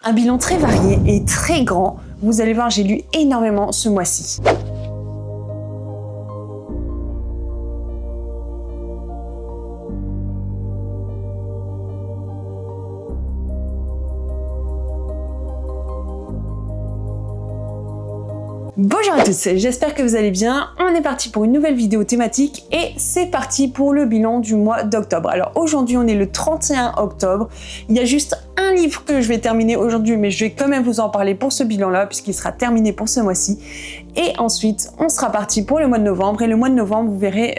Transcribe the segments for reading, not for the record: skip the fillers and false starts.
Un bilan très varié et très grand. Vous allez voir, j'ai lu énormément ce mois-ci. Bonjour à tous, j'espère que vous allez bien. On est parti pour une nouvelle vidéo thématique et c'est parti pour le bilan du mois d'octobre. Alors aujourd'hui on est le 31 octobre, il y a juste un livre que je vais terminer aujourd'hui, mais je vais quand même vous en parler pour ce bilan-là puisqu'il sera terminé pour ce mois-ci. Et ensuite, on sera parti pour le mois de novembre. Et le mois de novembre, vous verrez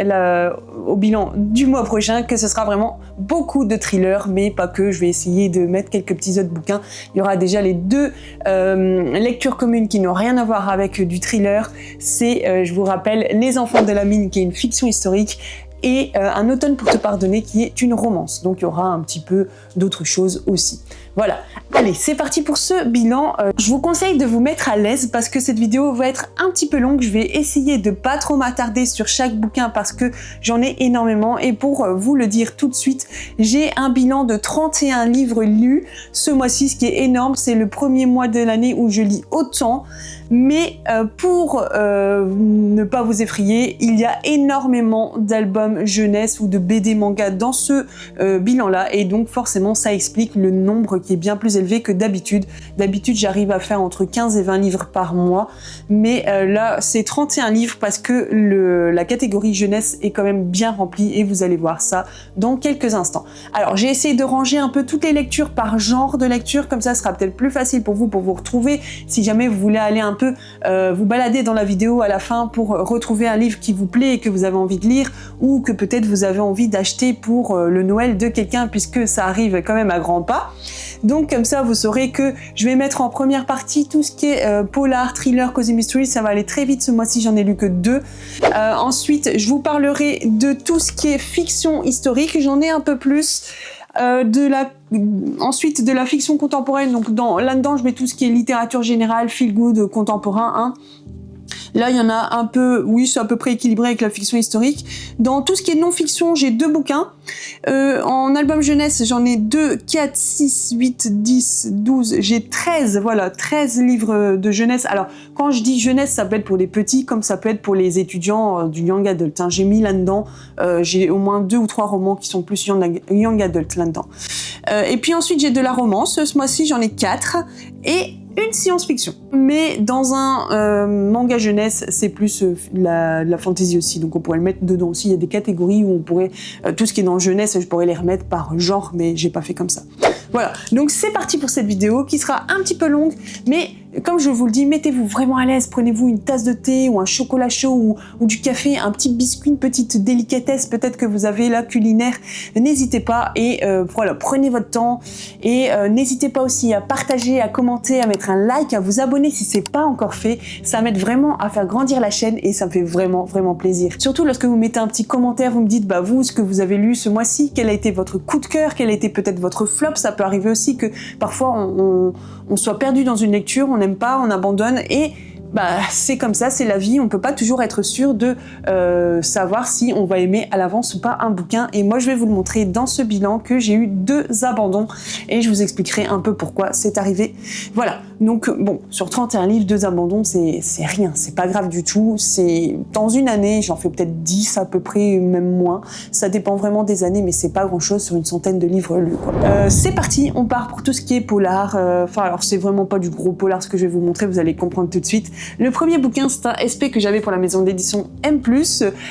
au bilan du mois prochain que ce sera vraiment beaucoup de thrillers, mais pas que. Je vais essayer de mettre quelques petits autres bouquins. Il y aura déjà les deux lectures communes qui n'ont rien à voir avec du thriller. C'est, je vous rappelle, Les Enfants de la Mine, qui est une fiction historique, et Un automne pour te pardonner, qui est une romance. Donc il y aura un petit peu d'autres choses aussi. Voilà, allez, c'est parti pour ce bilan. Je vous conseille de vous mettre à l'aise parce que cette vidéo va être un petit peu longue. Je vais essayer de pas trop m'attarder sur chaque bouquin parce que j'en ai énormément. Et pour vous le dire tout de suite, j'ai un bilan de 31 livres lus ce mois-ci, ce qui est énorme. C'est le premier mois de l'année où je lis autant. Mais pour ne pas vous effrayer, il y a énormément d'albums jeunesse ou de BD manga dans ce bilan-là. Et donc forcément, ça explique le nombre qui est bien plus élevé que d'habitude. D'habitude, j'arrive à faire entre 15 et 20 livres par mois. Mais là, c'est 31 livres parce que la catégorie jeunesse est quand même bien remplie. Et vous allez voir ça dans quelques instants. Alors, j'ai essayé de ranger un peu toutes les lectures par genre de lecture. Comme ça, ce sera peut-être plus facile pour vous retrouver. Si jamais vous voulez aller un peu vous balader dans la vidéo à la fin pour retrouver un livre qui vous plaît et que vous avez envie de lire, ou que peut-être vous avez envie d'acheter pour le Noël de quelqu'un, puisque ça arrive quand même à grands pas. Donc comme ça vous saurez que je vais mettre en première partie tout ce qui est polar, thriller, cozy mystery. Ça va aller très vite ce mois-ci, j'en ai lu que 2. Ensuite je vous parlerai de tout ce qui est fiction historique, j'en ai un peu plus. Ensuite de la fiction contemporaine, donc là-dedans je mets tout ce qui est littérature générale, feel good, contemporain, hein. Là, il y en a un peu, oui, c'est à peu près équilibré avec la fiction historique. Dans tout ce qui est non-fiction, j'ai 2 bouquins. En album jeunesse, j'en ai 2, 4, 6, 8, 10, 12, j'ai 13, voilà, 13 livres de jeunesse. Alors, quand je dis jeunesse, ça peut être pour les petits, comme ça peut être pour les étudiants du young adult, hein. J'ai mis là-dedans, j'ai au moins 2 ou 3 romans qui sont plus young adult là-dedans. Et puis ensuite, j'ai de la romance. Ce mois-ci, j'en ai 4. Et une science-fiction. Mais dans un manga jeunesse, c'est plus la fantasy aussi, donc on pourrait le mettre dedans aussi. Il y a des catégories où on pourrait, tout ce qui est dans jeunesse, je pourrais les remettre par genre, mais j'ai pas fait comme ça. Voilà, donc c'est parti pour cette vidéo qui sera un petit peu longue, mais comme je vous le dis, mettez-vous vraiment à l'aise, prenez-vous une tasse de thé ou un chocolat chaud ou du café, un petit biscuit, une petite délicatesse peut-être que vous avez là, culinaire, n'hésitez pas et voilà, prenez votre temps et n'hésitez pas aussi à partager, à commenter, à mettre un like, à vous abonner si c'est pas encore fait, ça m'aide vraiment à faire grandir la chaîne et ça me fait vraiment plaisir. Surtout lorsque vous mettez un petit commentaire, vous me dites bah vous, ce que vous avez lu ce mois-ci, quel a été votre coup de cœur, quel a été peut-être votre flop, ça peut arriver aussi que parfois on soit perdu dans une lecture, on n'aime pas, on abandonne et bah c'est comme ça, c'est la vie, on peut pas toujours être sûr de savoir si on va aimer à l'avance ou pas un bouquin et moi je vais vous le montrer dans ce bilan que j'ai eu 2 abandons et je vous expliquerai un peu pourquoi c'est arrivé. Voilà, donc bon, sur 31 livres, 2 abandons, c'est rien, c'est pas grave du tout, c'est dans une année, j'en fais peut-être 10 à peu près, même moins, ça dépend vraiment des années mais c'est pas grand chose sur une centaine de livres lus quoi. C'est parti, on part pour tout ce qui est polar, enfin alors c'est vraiment pas du gros polar ce que je vais vous montrer, vous allez comprendre tout de suite. Le premier bouquin, c'est un SP que j'avais pour la maison d'édition M+,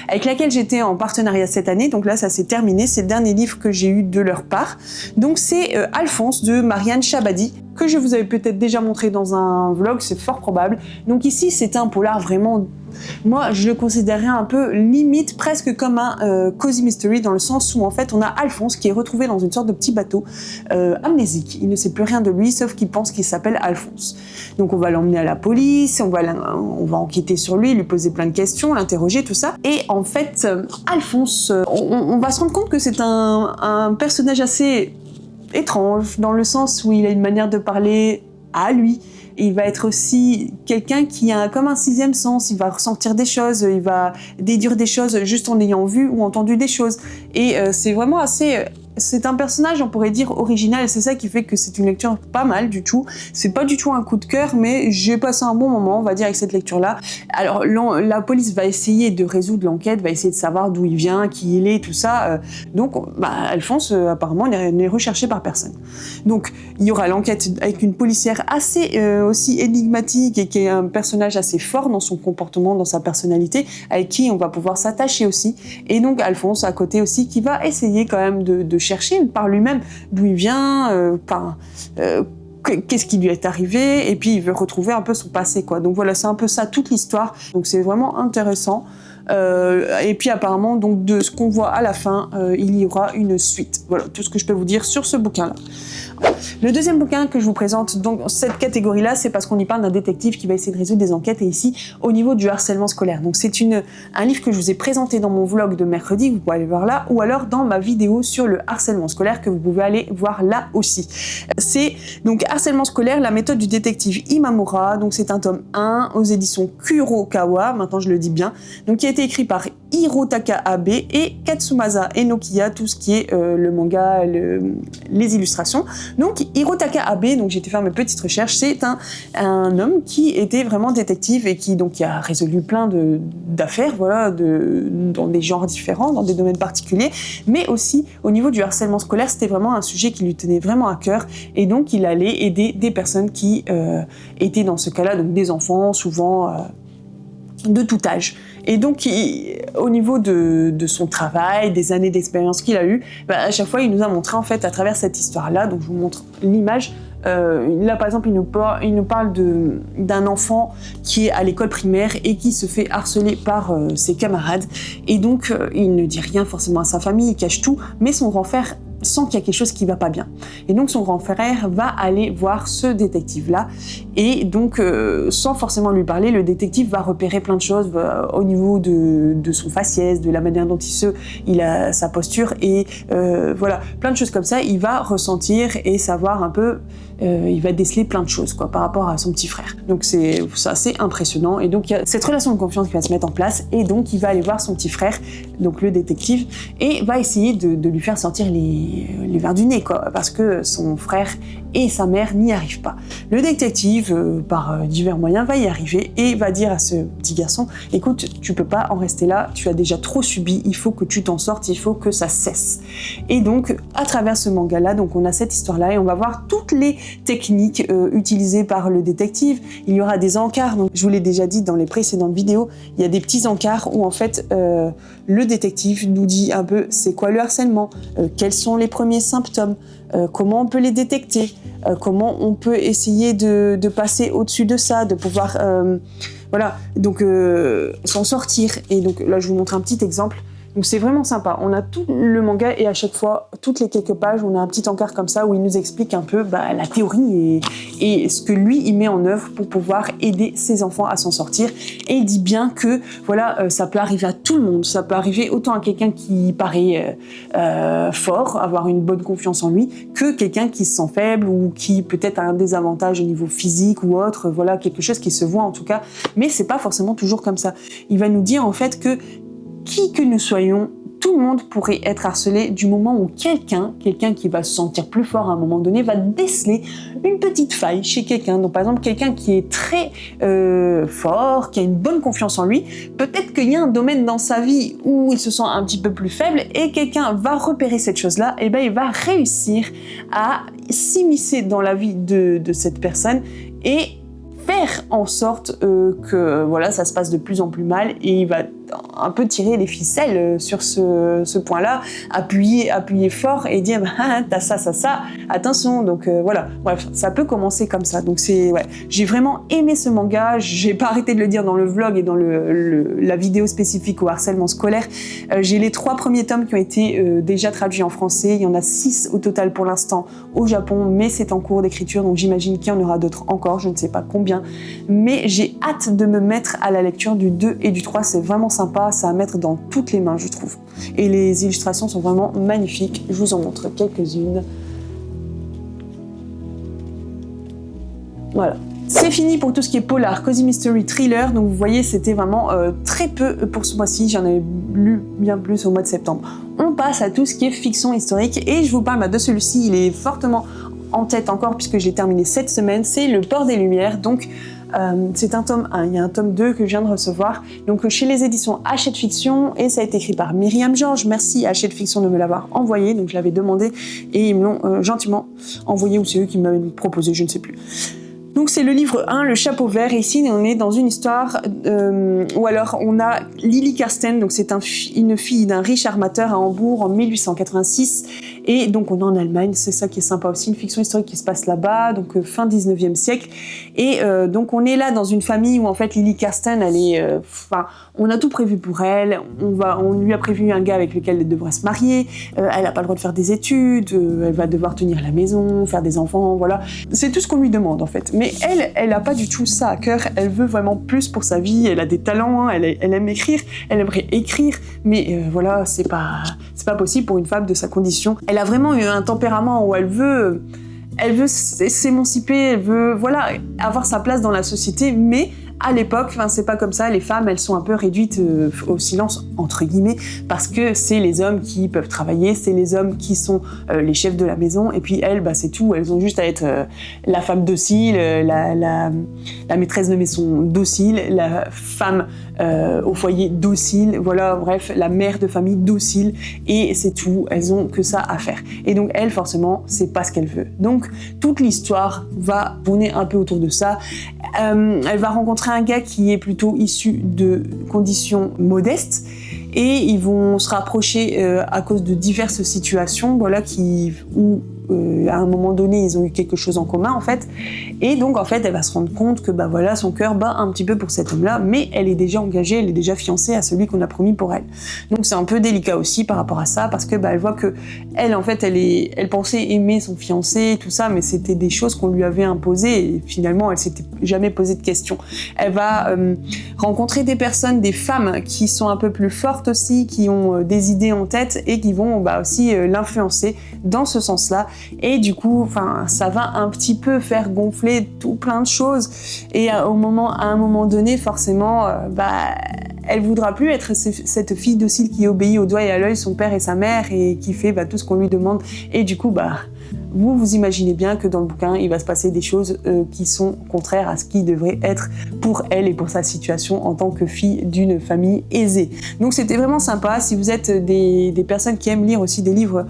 avec laquelle j'étais en partenariat cette année, donc là ça s'est terminé, c'est le dernier livre que j'ai eu de leur part. Donc c'est Alphonse de Marianne Chabadi, que je vous avais peut-être déjà montré dans un vlog, c'est fort probable. Donc ici c'est un polar vraiment, moi je le considérais un peu limite presque comme un cozy mystery, dans le sens où en fait on a Alphonse qui est retrouvé dans une sorte de petit bateau amnésique, il ne sait plus rien de lui sauf qu'il pense qu'il s'appelle Alphonse. Donc on va l'emmener à la police, on va enquêter sur lui poser plein de questions, l'interroger, tout ça. Et en fait Alphonse, on va se rendre compte que c'est un personnage assez étrange, dans le sens où il a une manière de parler à lui. Il va être aussi quelqu'un qui a comme un 6e sens, il va ressentir des choses, il va déduire des choses juste en ayant vu ou entendu des choses. Et c'est vraiment assez c'est un personnage, on pourrait dire, original, et c'est ça qui fait que c'est une lecture pas mal du tout. C'est pas du tout un coup de cœur, mais j'ai passé un bon moment, on va dire, avec cette lecture-là. Alors, la police va essayer de résoudre l'enquête, va essayer de savoir d'où il vient, qui il est, tout ça. Donc, Alphonse, apparemment, n'est recherché par personne. Donc, il y aura l'enquête avec une policière assez aussi énigmatique et qui est un personnage assez fort dans son comportement, dans sa personnalité, avec qui on va pouvoir s'attacher aussi. Et donc, Alphonse, à côté aussi, qui va essayer quand même de chercher par lui-même d'où il vient, qu'est-ce qui lui est arrivé, et puis il veut retrouver un peu son passé, quoi. Donc voilà, c'est un peu ça toute l'histoire. Donc c'est vraiment intéressant. Et puis apparemment, donc de ce qu'on voit à la fin, il y aura une suite. Voilà tout ce que je peux vous dire sur ce bouquin-là. Le deuxième bouquin que je vous présente dans cette catégorie-là, c'est parce qu'on y parle d'un détective qui va essayer de résoudre des enquêtes, et ici, au niveau du harcèlement scolaire. Donc c'est un livre que je vous ai présenté dans mon vlog de mercredi, vous pouvez aller voir là, ou alors dans ma vidéo sur le harcèlement scolaire que vous pouvez aller voir là aussi. C'est donc Harcèlement scolaire, la méthode du détective Imamura. Donc c'est un tome 1 aux éditions Kurokawa, maintenant je le dis bien, donc qui a été écrit par Hirotaka Abe et Katsumasa Enokiya, tout ce qui est le manga, les illustrations. Donc Hirotaka Abe, donc j'ai été faire mes petites recherches, c'est un homme qui était vraiment détective et qui a résolu plein d'affaires, voilà, dans des genres différents, dans des domaines particuliers, mais aussi au niveau du harcèlement scolaire, c'était vraiment un sujet qui lui tenait vraiment à cœur, et donc il allait aider des personnes qui étaient dans ce cas-là, donc des enfants, souvent de tout âge. Et donc, au niveau de son travail, des années d'expérience qu'il a eues, à chaque fois, il nous a montré, en fait, à travers cette histoire-là, donc je vous montre l'image. Là, par exemple, il nous parle d'un enfant qui est à l'école primaire et qui se fait harceler par ses camarades. Et donc, il ne dit rien forcément à sa famille, il cache tout, mais son grand frère sent qu'il y a quelque chose qui va pas bien. Et donc son grand frère va aller voir ce détective-là, et donc sans forcément lui parler, le détective va repérer plein de choses au niveau de son faciès, de la manière dont il a sa posture, et voilà, plein de choses comme ça, il va ressentir et savoir un peu, il va déceler plein de choses, quoi, par rapport à son petit frère. Donc c'est assez impressionnant, et donc il y a cette relation de confiance qui va se mettre en place, et donc il va aller voir son petit frère, donc le détective, et va essayer de lui faire sortir les verres du nez, quoi, parce que son frère et sa mère n'y arrivent pas. Le détective, par divers moyens, va y arriver et va dire à ce petit garçon: écoute, tu peux pas en rester là, tu as déjà trop subi, il faut que tu t'en sortes, il faut que ça cesse. Et donc, à travers ce manga-là, donc on a cette histoire-là, et on va voir toutes les techniques utilisées par le détective. Il y aura des encarts, donc je vous l'ai déjà dit dans les précédentes vidéos, il y a des petits encarts où en fait le détective nous dit un peu c'est quoi le harcèlement, quels sont les premiers symptômes, comment on peut les détecter, comment on peut essayer de passer au-dessus de ça, de pouvoir voilà, donc s'en sortir. Et donc là je vous montre un petit exemple. Donc c'est vraiment sympa, on a tout le manga, et à chaque fois, toutes les quelques pages, on a un petit encart comme ça où il nous explique un peu la théorie et ce que lui il met en œuvre pour pouvoir aider ses enfants à s'en sortir. Et il dit bien que voilà, ça peut arriver à tout le monde, ça peut arriver autant à quelqu'un qui paraît fort, avoir une bonne confiance en lui, que quelqu'un qui se sent faible ou qui peut-être a un désavantage au niveau physique ou autre, voilà, quelque chose qui se voit en tout cas, mais c'est pas forcément toujours comme ça. Il va nous dire en fait que qui que nous soyons, tout le monde pourrait être harcelé du moment où quelqu'un qui va se sentir plus fort à un moment donné va déceler une petite faille chez quelqu'un. Donc par exemple, quelqu'un qui est très fort, qui a une bonne confiance en lui, peut-être qu'il y a un domaine dans sa vie où il se sent un petit peu plus faible, et quelqu'un va repérer cette chose-là, et ben il va réussir à s'immiscer dans la vie de cette personne et faire en sorte que voilà, ça se passe de plus en plus mal, et il va un peu tirer les ficelles sur ce point-là, appuyer fort et dire t'as ça, attention. Donc voilà, bref, ça peut commencer comme ça. Donc j'ai vraiment aimé ce manga, j'ai pas arrêté de le dire dans le vlog et dans la vidéo spécifique au harcèlement scolaire. J'ai les 3 premiers tomes qui ont été déjà traduits en français, il y en a 6 au total pour l'instant au Japon, mais c'est en cours d'écriture, donc j'imagine qu'il y en aura d'autres encore, je ne sais pas combien, mais j'ai hâte de me mettre à la lecture du 2 et du 3, c'est vraiment sympa, ça à mettre dans toutes les mains, je trouve. Et les illustrations sont vraiment magnifiques, je vous en montre quelques-unes. Voilà. C'est fini pour tout ce qui est polar, cozy mystery, thriller, donc vous voyez c'était vraiment très peu pour ce mois-ci, j'en avais lu bien plus au mois de septembre. On passe à tout ce qui est fiction historique et je vous parle de celui-ci, il est fortement en tête encore puisque j'ai terminé cette semaine, c'est Le Port des Lumières, donc c'est un tome 1, il y a un tome 2 que je viens de recevoir, donc chez les éditions Hachette Fiction, et ça a été écrit par Myriam Georges. Merci à Hachette Fiction de me l'avoir envoyé, donc je l'avais demandé et ils me l'ont gentiment envoyé, ou c'est eux qui m'avaient proposé, je ne sais plus. Donc c'est le livre 1, Le Chapeau Vert, et ici on est dans une histoire où alors on a Lily Karsten, donc c'est une fille d'un riche armateur à Hambourg en 1886, et donc on est en Allemagne, c'est ça qui est sympa aussi, une fiction historique qui se passe là-bas, donc fin 19e siècle, et donc on est là dans une famille où en fait Lily Karsten, elle est, on a tout prévu pour elle, on lui a prévu un gars avec lequel elle devrait se marier, elle n'a pas le droit de faire des études, elle va devoir tenir la maison, faire des enfants, voilà, c'est tout ce qu'on lui demande en fait, mais elle n'a pas du tout ça à cœur, elle veut vraiment plus pour sa vie, elle a des talents, elle aime écrire, elle aimerait écrire, mais voilà, c'est pas possible pour une femme de sa condition. Elle a vraiment eu un tempérament où elle veut s'émanciper, elle veut, voilà, avoir sa place dans la société, mais à l'époque, c'est pas comme ça, les femmes, elles sont un peu réduites au silence, entre guillemets, parce que c'est les hommes qui peuvent travailler, c'est les hommes qui sont les chefs de la maison, et puis elles, c'est tout, elles ont juste à être la femme docile, la maîtresse de maison docile, la femme au foyer docile, voilà, bref, la mère de famille docile, et c'est tout, elles ont que ça à faire. Et donc elle, forcément, c'est pas ce qu'elle veut. Donc toute l'histoire va tourner un peu autour de ça. Elle va rencontrer un gars qui est plutôt issu de conditions modestes, et ils vont se rapprocher à cause de diverses situations, voilà, où à un moment donné, ils ont eu quelque chose en commun, en fait. Et donc, en fait, elle va se rendre compte que, voilà, son cœur bat un petit peu pour cet homme-là, mais elle est déjà engagée, elle est déjà fiancée à celui qu'on a promis pour elle. Donc, c'est un peu délicat aussi par rapport à ça, parce que, elle voit que elle, en fait, elle pensait aimer son fiancé, tout ça, mais c'était des choses qu'on lui avait imposées, et finalement, elle s'était jamais posé de questions. Elle va rencontrer des personnes, des femmes qui sont un peu plus fortes aussi, qui ont des idées en tête, et qui vont aussi l'influencer dans ce sens-là. Et du coup, ça va un petit peu faire gonfler tout plein de choses. Et à un moment donné, forcément, elle voudra plus être cette fille docile qui obéit au doigt et à l'œil son père et sa mère et qui fait tout ce qu'on lui demande. Et du coup, vous imaginez bien que dans le bouquin, il va se passer des choses qui sont contraires à ce qui devrait être pour elle et pour sa situation en tant que fille d'une famille aisée. Donc c'était vraiment sympa. Si vous êtes des personnes qui aiment lire aussi des livres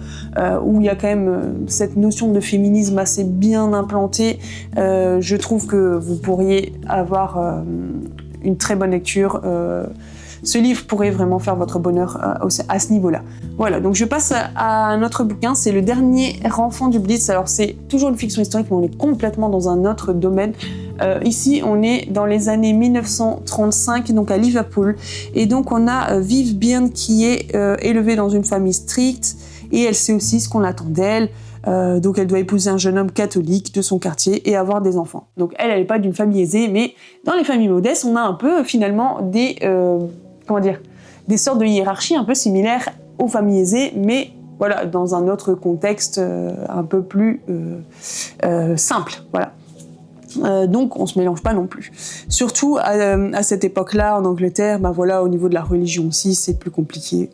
où il y a quand même cette notion de féminisme assez bien implantée, je trouve que vous pourriez avoir une très bonne lecture. Ce livre pourrait vraiment faire votre bonheur à ce niveau-là. Voilà, donc je passe à un autre bouquin, c'est Le Dernier Enfant du Blitz. Alors c'est toujours une fiction historique, mais on est complètement dans un autre domaine. Ici, on est dans les années 1935, donc à Liverpool. Et donc on a Viv Byrne qui est élevée dans une famille stricte, et elle sait aussi ce qu'on attend d'elle. Donc elle doit épouser un jeune homme catholique de son quartier et avoir des enfants. Donc elle n'est pas d'une famille aisée, mais dans les familles modestes, on a un peu finalement des sortes de hiérarchies un peu similaires aux familles aisées, mais voilà, dans un autre contexte un peu plus simple, voilà. Donc on se mélange pas non plus. Surtout à cette époque-là en Angleterre, au niveau de la religion aussi, c'est plus compliqué.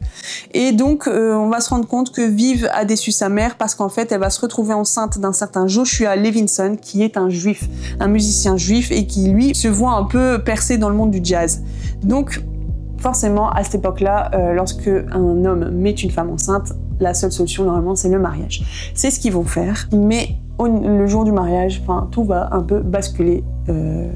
Et donc on va se rendre compte que Viv a déçu sa mère parce qu'en fait elle va se retrouver enceinte d'un certain Joshua Levinson qui est un juif, un musicien juif et qui lui se voit un peu percé dans le monde du jazz. Donc forcément à cette époque-là, lorsque un homme met une femme enceinte, la seule solution normalement c'est le mariage. C'est ce qu'ils vont faire, mais le jour du mariage, tout va un peu basculer.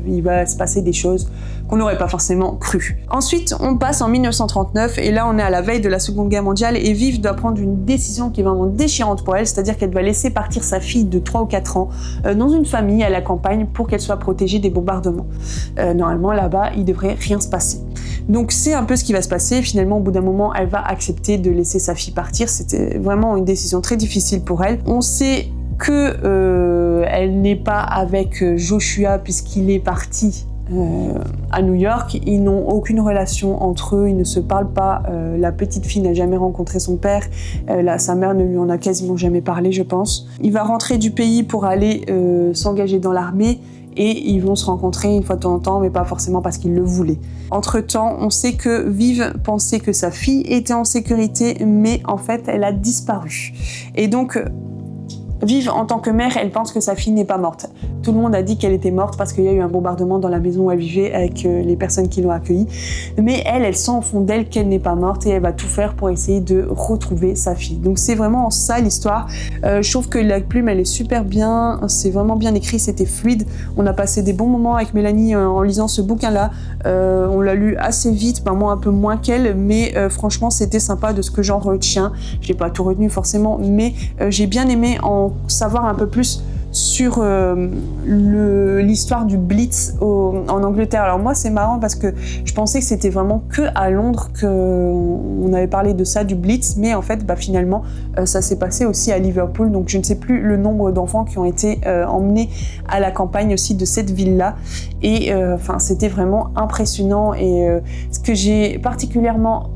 Il va se passer des choses qu'on n'aurait pas forcément cru. Ensuite, on passe en 1939 et là, on est à la veille de la Seconde Guerre mondiale et Viv doit prendre une décision qui est vraiment déchirante pour elle, c'est-à-dire qu'elle va laisser partir sa fille de 3 ou 4 ans dans une famille à la campagne pour qu'elle soit protégée des bombardements. Normalement, là-bas, il devrait rien se passer. Donc, c'est un peu ce qui va se passer. Finalement, au bout d'un moment, elle va accepter de laisser sa fille partir. C'était vraiment une décision très difficile pour elle. On sait que elle n'est pas avec Joshua puisqu'il est parti à New York. Ils n'ont aucune relation entre eux, ils ne se parlent pas. La petite fille n'a jamais rencontré son père. Sa mère ne lui en a quasiment jamais parlé, je pense. Il va rentrer du pays pour aller s'engager dans l'armée. et ils vont se rencontrer une fois de temps en temps, mais pas forcément parce qu'ils le voulaient. Entre-temps, on sait que Viv pensait que sa fille était en sécurité, mais en fait, elle a disparu. Et donc, Viv, en tant que mère, elle pense que sa fille n'est pas morte. Tout le monde a dit qu'elle était morte parce qu'il y a eu un bombardement dans la maison où elle vivait avec les personnes qui l'ont accueillie. Mais elle sent au fond d'elle qu'elle n'est pas morte et elle va tout faire pour essayer de retrouver sa fille. Donc c'est vraiment ça l'histoire. Je trouve que la plume, elle est super bien. C'est vraiment bien écrit, c'était fluide. On a passé des bons moments avec Mélanie en lisant ce bouquin-là. On l'a lu assez vite, moi un peu moins qu'elle, mais franchement c'était sympa de ce que j'en retiens. J'ai pas tout retenu forcément, mais j'ai bien aimé en savoir un peu plus sur l'histoire du Blitz en Angleterre. Alors moi c'est marrant parce que je pensais que c'était vraiment que à Londres qu'on avait parlé de ça, du Blitz, mais en fait finalement ça s'est passé aussi à Liverpool, donc je ne sais plus le nombre d'enfants qui ont été emmenés à la campagne aussi de cette ville-là, et c'était vraiment impressionnant. Et ce que j'ai particulièrement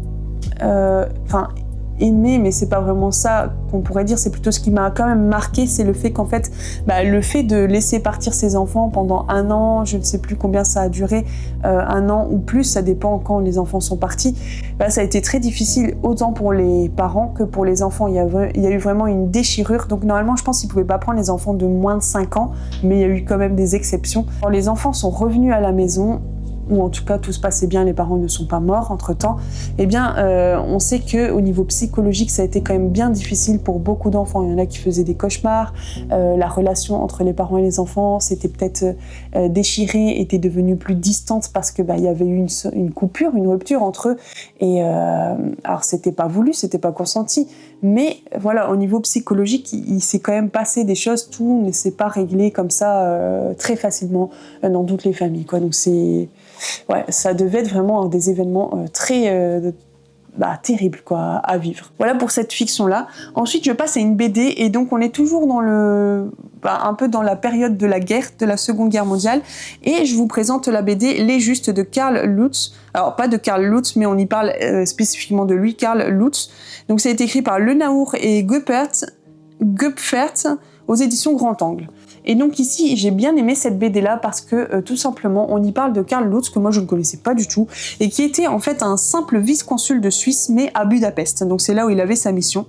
aimé, mais c'est pas vraiment ça qu'on pourrait dire, c'est plutôt ce qui m'a quand même marqué, c'est le fait qu'en fait, le fait de laisser partir ses enfants pendant 1 an, je ne sais plus combien ça a duré, 1 an ou plus, ça dépend quand les enfants sont partis, ça a été très difficile autant pour les parents que pour les enfants. Il y a eu vraiment une déchirure, donc normalement je pense qu'ils pouvaient pas prendre les enfants de moins de 5 ans, mais il y a eu quand même des exceptions. Quand les enfants sont revenus à la maison, ou en tout cas tout se passait bien, les parents ne sont pas morts entre-temps, on sait qu'au niveau psychologique, ça a été quand même bien difficile pour beaucoup d'enfants. Il y en a qui faisaient des cauchemars, la relation entre les parents et les enfants s'était peut-être déchirée, était devenue plus distante parce que il y avait eu une coupure, une rupture entre eux, et alors c'était pas voulu, c'était pas consenti, mais voilà, au niveau psychologique, il s'est quand même passé des choses, tout ne s'est pas réglé comme ça très facilement dans toutes les familles, quoi. Donc ça devait être vraiment des événements très terribles à vivre. Voilà pour cette fiction-là. Ensuite, je passe à une BD, et donc on est toujours dans un peu dans la période de la guerre, de la Seconde Guerre mondiale, et je vous présente la BD Les Justes de Karl Lutz. Alors pas de Karl Lutz, mais on y parle spécifiquement de lui, Karl Lutz. Donc c'est écrit par Le Naour et Gupfert aux éditions Grand Angle. Et donc ici, j'ai bien aimé cette BD-là parce que tout simplement, on y parle de Karl Lutz, que moi je ne connaissais pas du tout, et qui était en fait un simple vice-consul de Suisse, mais à Budapest. Donc c'est là où il avait sa mission.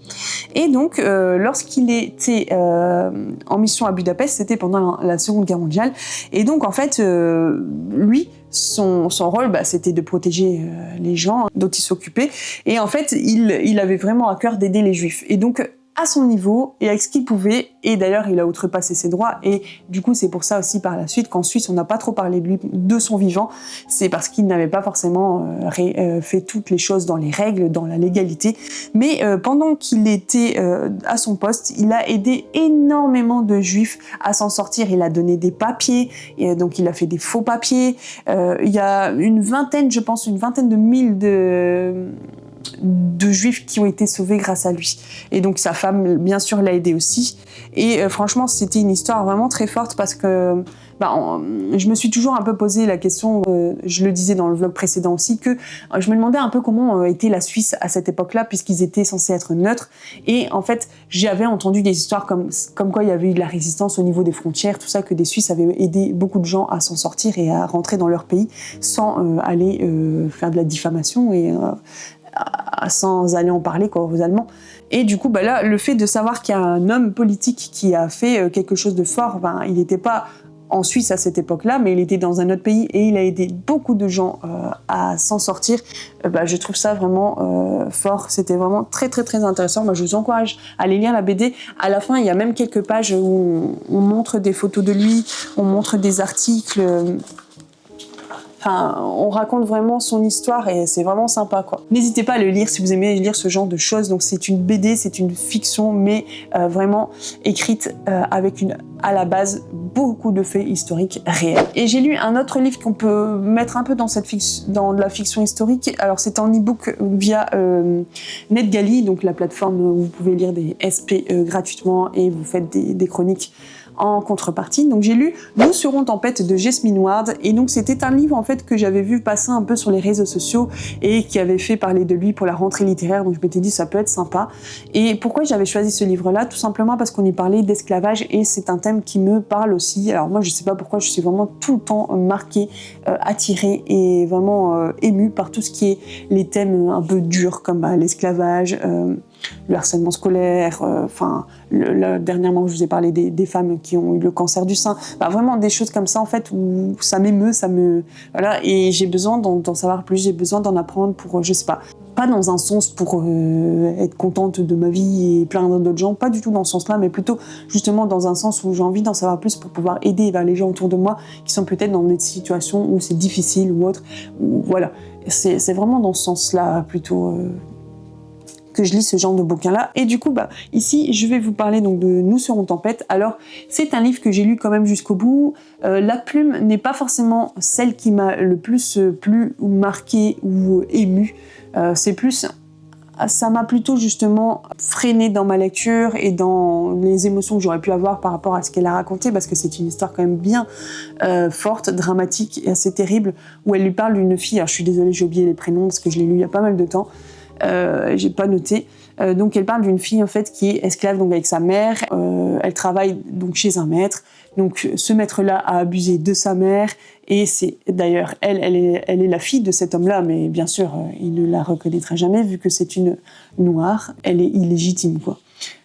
Et donc, lorsqu'il était en mission à Budapest, c'était pendant la Seconde Guerre mondiale. Et donc en fait, lui, son rôle, c'était de protéger les gens dont il s'occupait. Et en fait, il avait vraiment à cœur d'aider les Juifs. Et donc, à son niveau et avec ce qu'il pouvait, et d'ailleurs il a outrepassé ses droits, et du coup c'est pour ça aussi par la suite qu'en Suisse on n'a pas trop parlé de lui de son vivant, c'est parce qu'il n'avait pas forcément fait toutes les choses dans les règles, dans la légalité, mais pendant qu'il était à son poste, il a aidé énormément de Juifs à s'en sortir. Il a donné des papiers, et donc il a fait des faux papiers, il y a une vingtaine de mille de Juifs qui ont été sauvés grâce à lui. Et donc sa femme, bien sûr, l'a aidé aussi. Et franchement, c'était une histoire vraiment très forte parce que je me suis toujours un peu posé la question, je le disais dans le vlog précédent aussi, que je me demandais un peu comment était la Suisse à cette époque-là, puisqu'ils étaient censés être neutres. Et en fait, j'avais entendu des histoires comme quoi il y avait eu de la résistance au niveau des frontières, tout ça, que des Suisses avaient aidé beaucoup de gens à s'en sortir et à rentrer dans leur pays sans aller faire de la diffamation et sans aller en parler aux Allemands. Et du coup, là, le fait de savoir qu'il y a un homme politique qui a fait quelque chose de fort, il n'était pas en Suisse à cette époque-là, mais il était dans un autre pays et il a aidé beaucoup de gens à s'en sortir. Je trouve ça vraiment fort. C'était vraiment très très très intéressant. Je vous encourage à aller lire la BD. À la fin, il y a même quelques pages où on montre des photos de lui, on montre des articles. On raconte vraiment son histoire et c'est vraiment sympa, quoi. N'hésitez pas à le lire si vous aimez lire ce genre de choses. Donc c'est une BD, c'est une fiction, mais vraiment écrite avec à la base beaucoup de faits historiques réels. Et j'ai lu un autre livre qu'on peut mettre un peu dans de la fiction historique. Alors c'est en e-book via NetGalley, donc la plateforme où vous pouvez lire des SP gratuitement et vous faites des chroniques en contrepartie. Donc j'ai lu Nous serons tempête de Jasmine Ward, et donc c'était un livre en fait que j'avais vu passer un peu sur les réseaux sociaux et qui avait fait parler de lui pour la rentrée littéraire, donc je m'étais dit ça peut être sympa. Et pourquoi j'avais choisi ce livre-là? Tout simplement parce qu'on y parlait d'esclavage, et c'est un thème qui me parle aussi. Alors moi je sais pas pourquoi, je suis vraiment tout le temps marquée, attirée et vraiment émue par tout ce qui est les thèmes un peu durs comme l'esclavage, le harcèlement scolaire, dernièrement je vous ai parlé des femmes qui ont eu le cancer du sein, vraiment des choses comme ça en fait où ça m'émeut, voilà, et j'ai besoin d'en savoir plus, j'ai besoin d'en apprendre pour, je sais pas dans un sens pour être contente de ma vie et plein d'autres gens, pas du tout dans ce sens-là, mais plutôt justement dans un sens où j'ai envie d'en savoir plus pour pouvoir aider les gens autour de moi qui sont peut-être dans des situations où c'est difficile ou autre, voilà, c'est vraiment dans ce sens-là plutôt que je lis ce genre de bouquin-là. Et du coup, ici, je vais vous parler donc de Nous serons tempête. Alors, c'est un livre que j'ai lu quand même jusqu'au bout. La plume n'est pas forcément celle qui m'a le plus plu ou marqué ou ému. C'est plus... Ça m'a plutôt justement freiné dans ma lecture et dans les émotions que j'aurais pu avoir par rapport à ce qu'elle a raconté, parce que c'est une histoire quand même bien forte, dramatique et assez terrible, où elle lui parle d'une fille. Alors, je suis désolée, j'ai oublié les prénoms parce que je l'ai lu il y a pas mal de temps. J'ai pas noté. Donc elle parle d'une fille en fait qui est esclave donc avec sa mère. Elle travaille donc chez un maître. Donc ce maître-là a abusé de sa mère, et c'est d'ailleurs elle est la fille de cet homme-là, mais bien sûr il ne la reconnaîtra jamais vu que c'est une noire. Elle est illégitime quoi.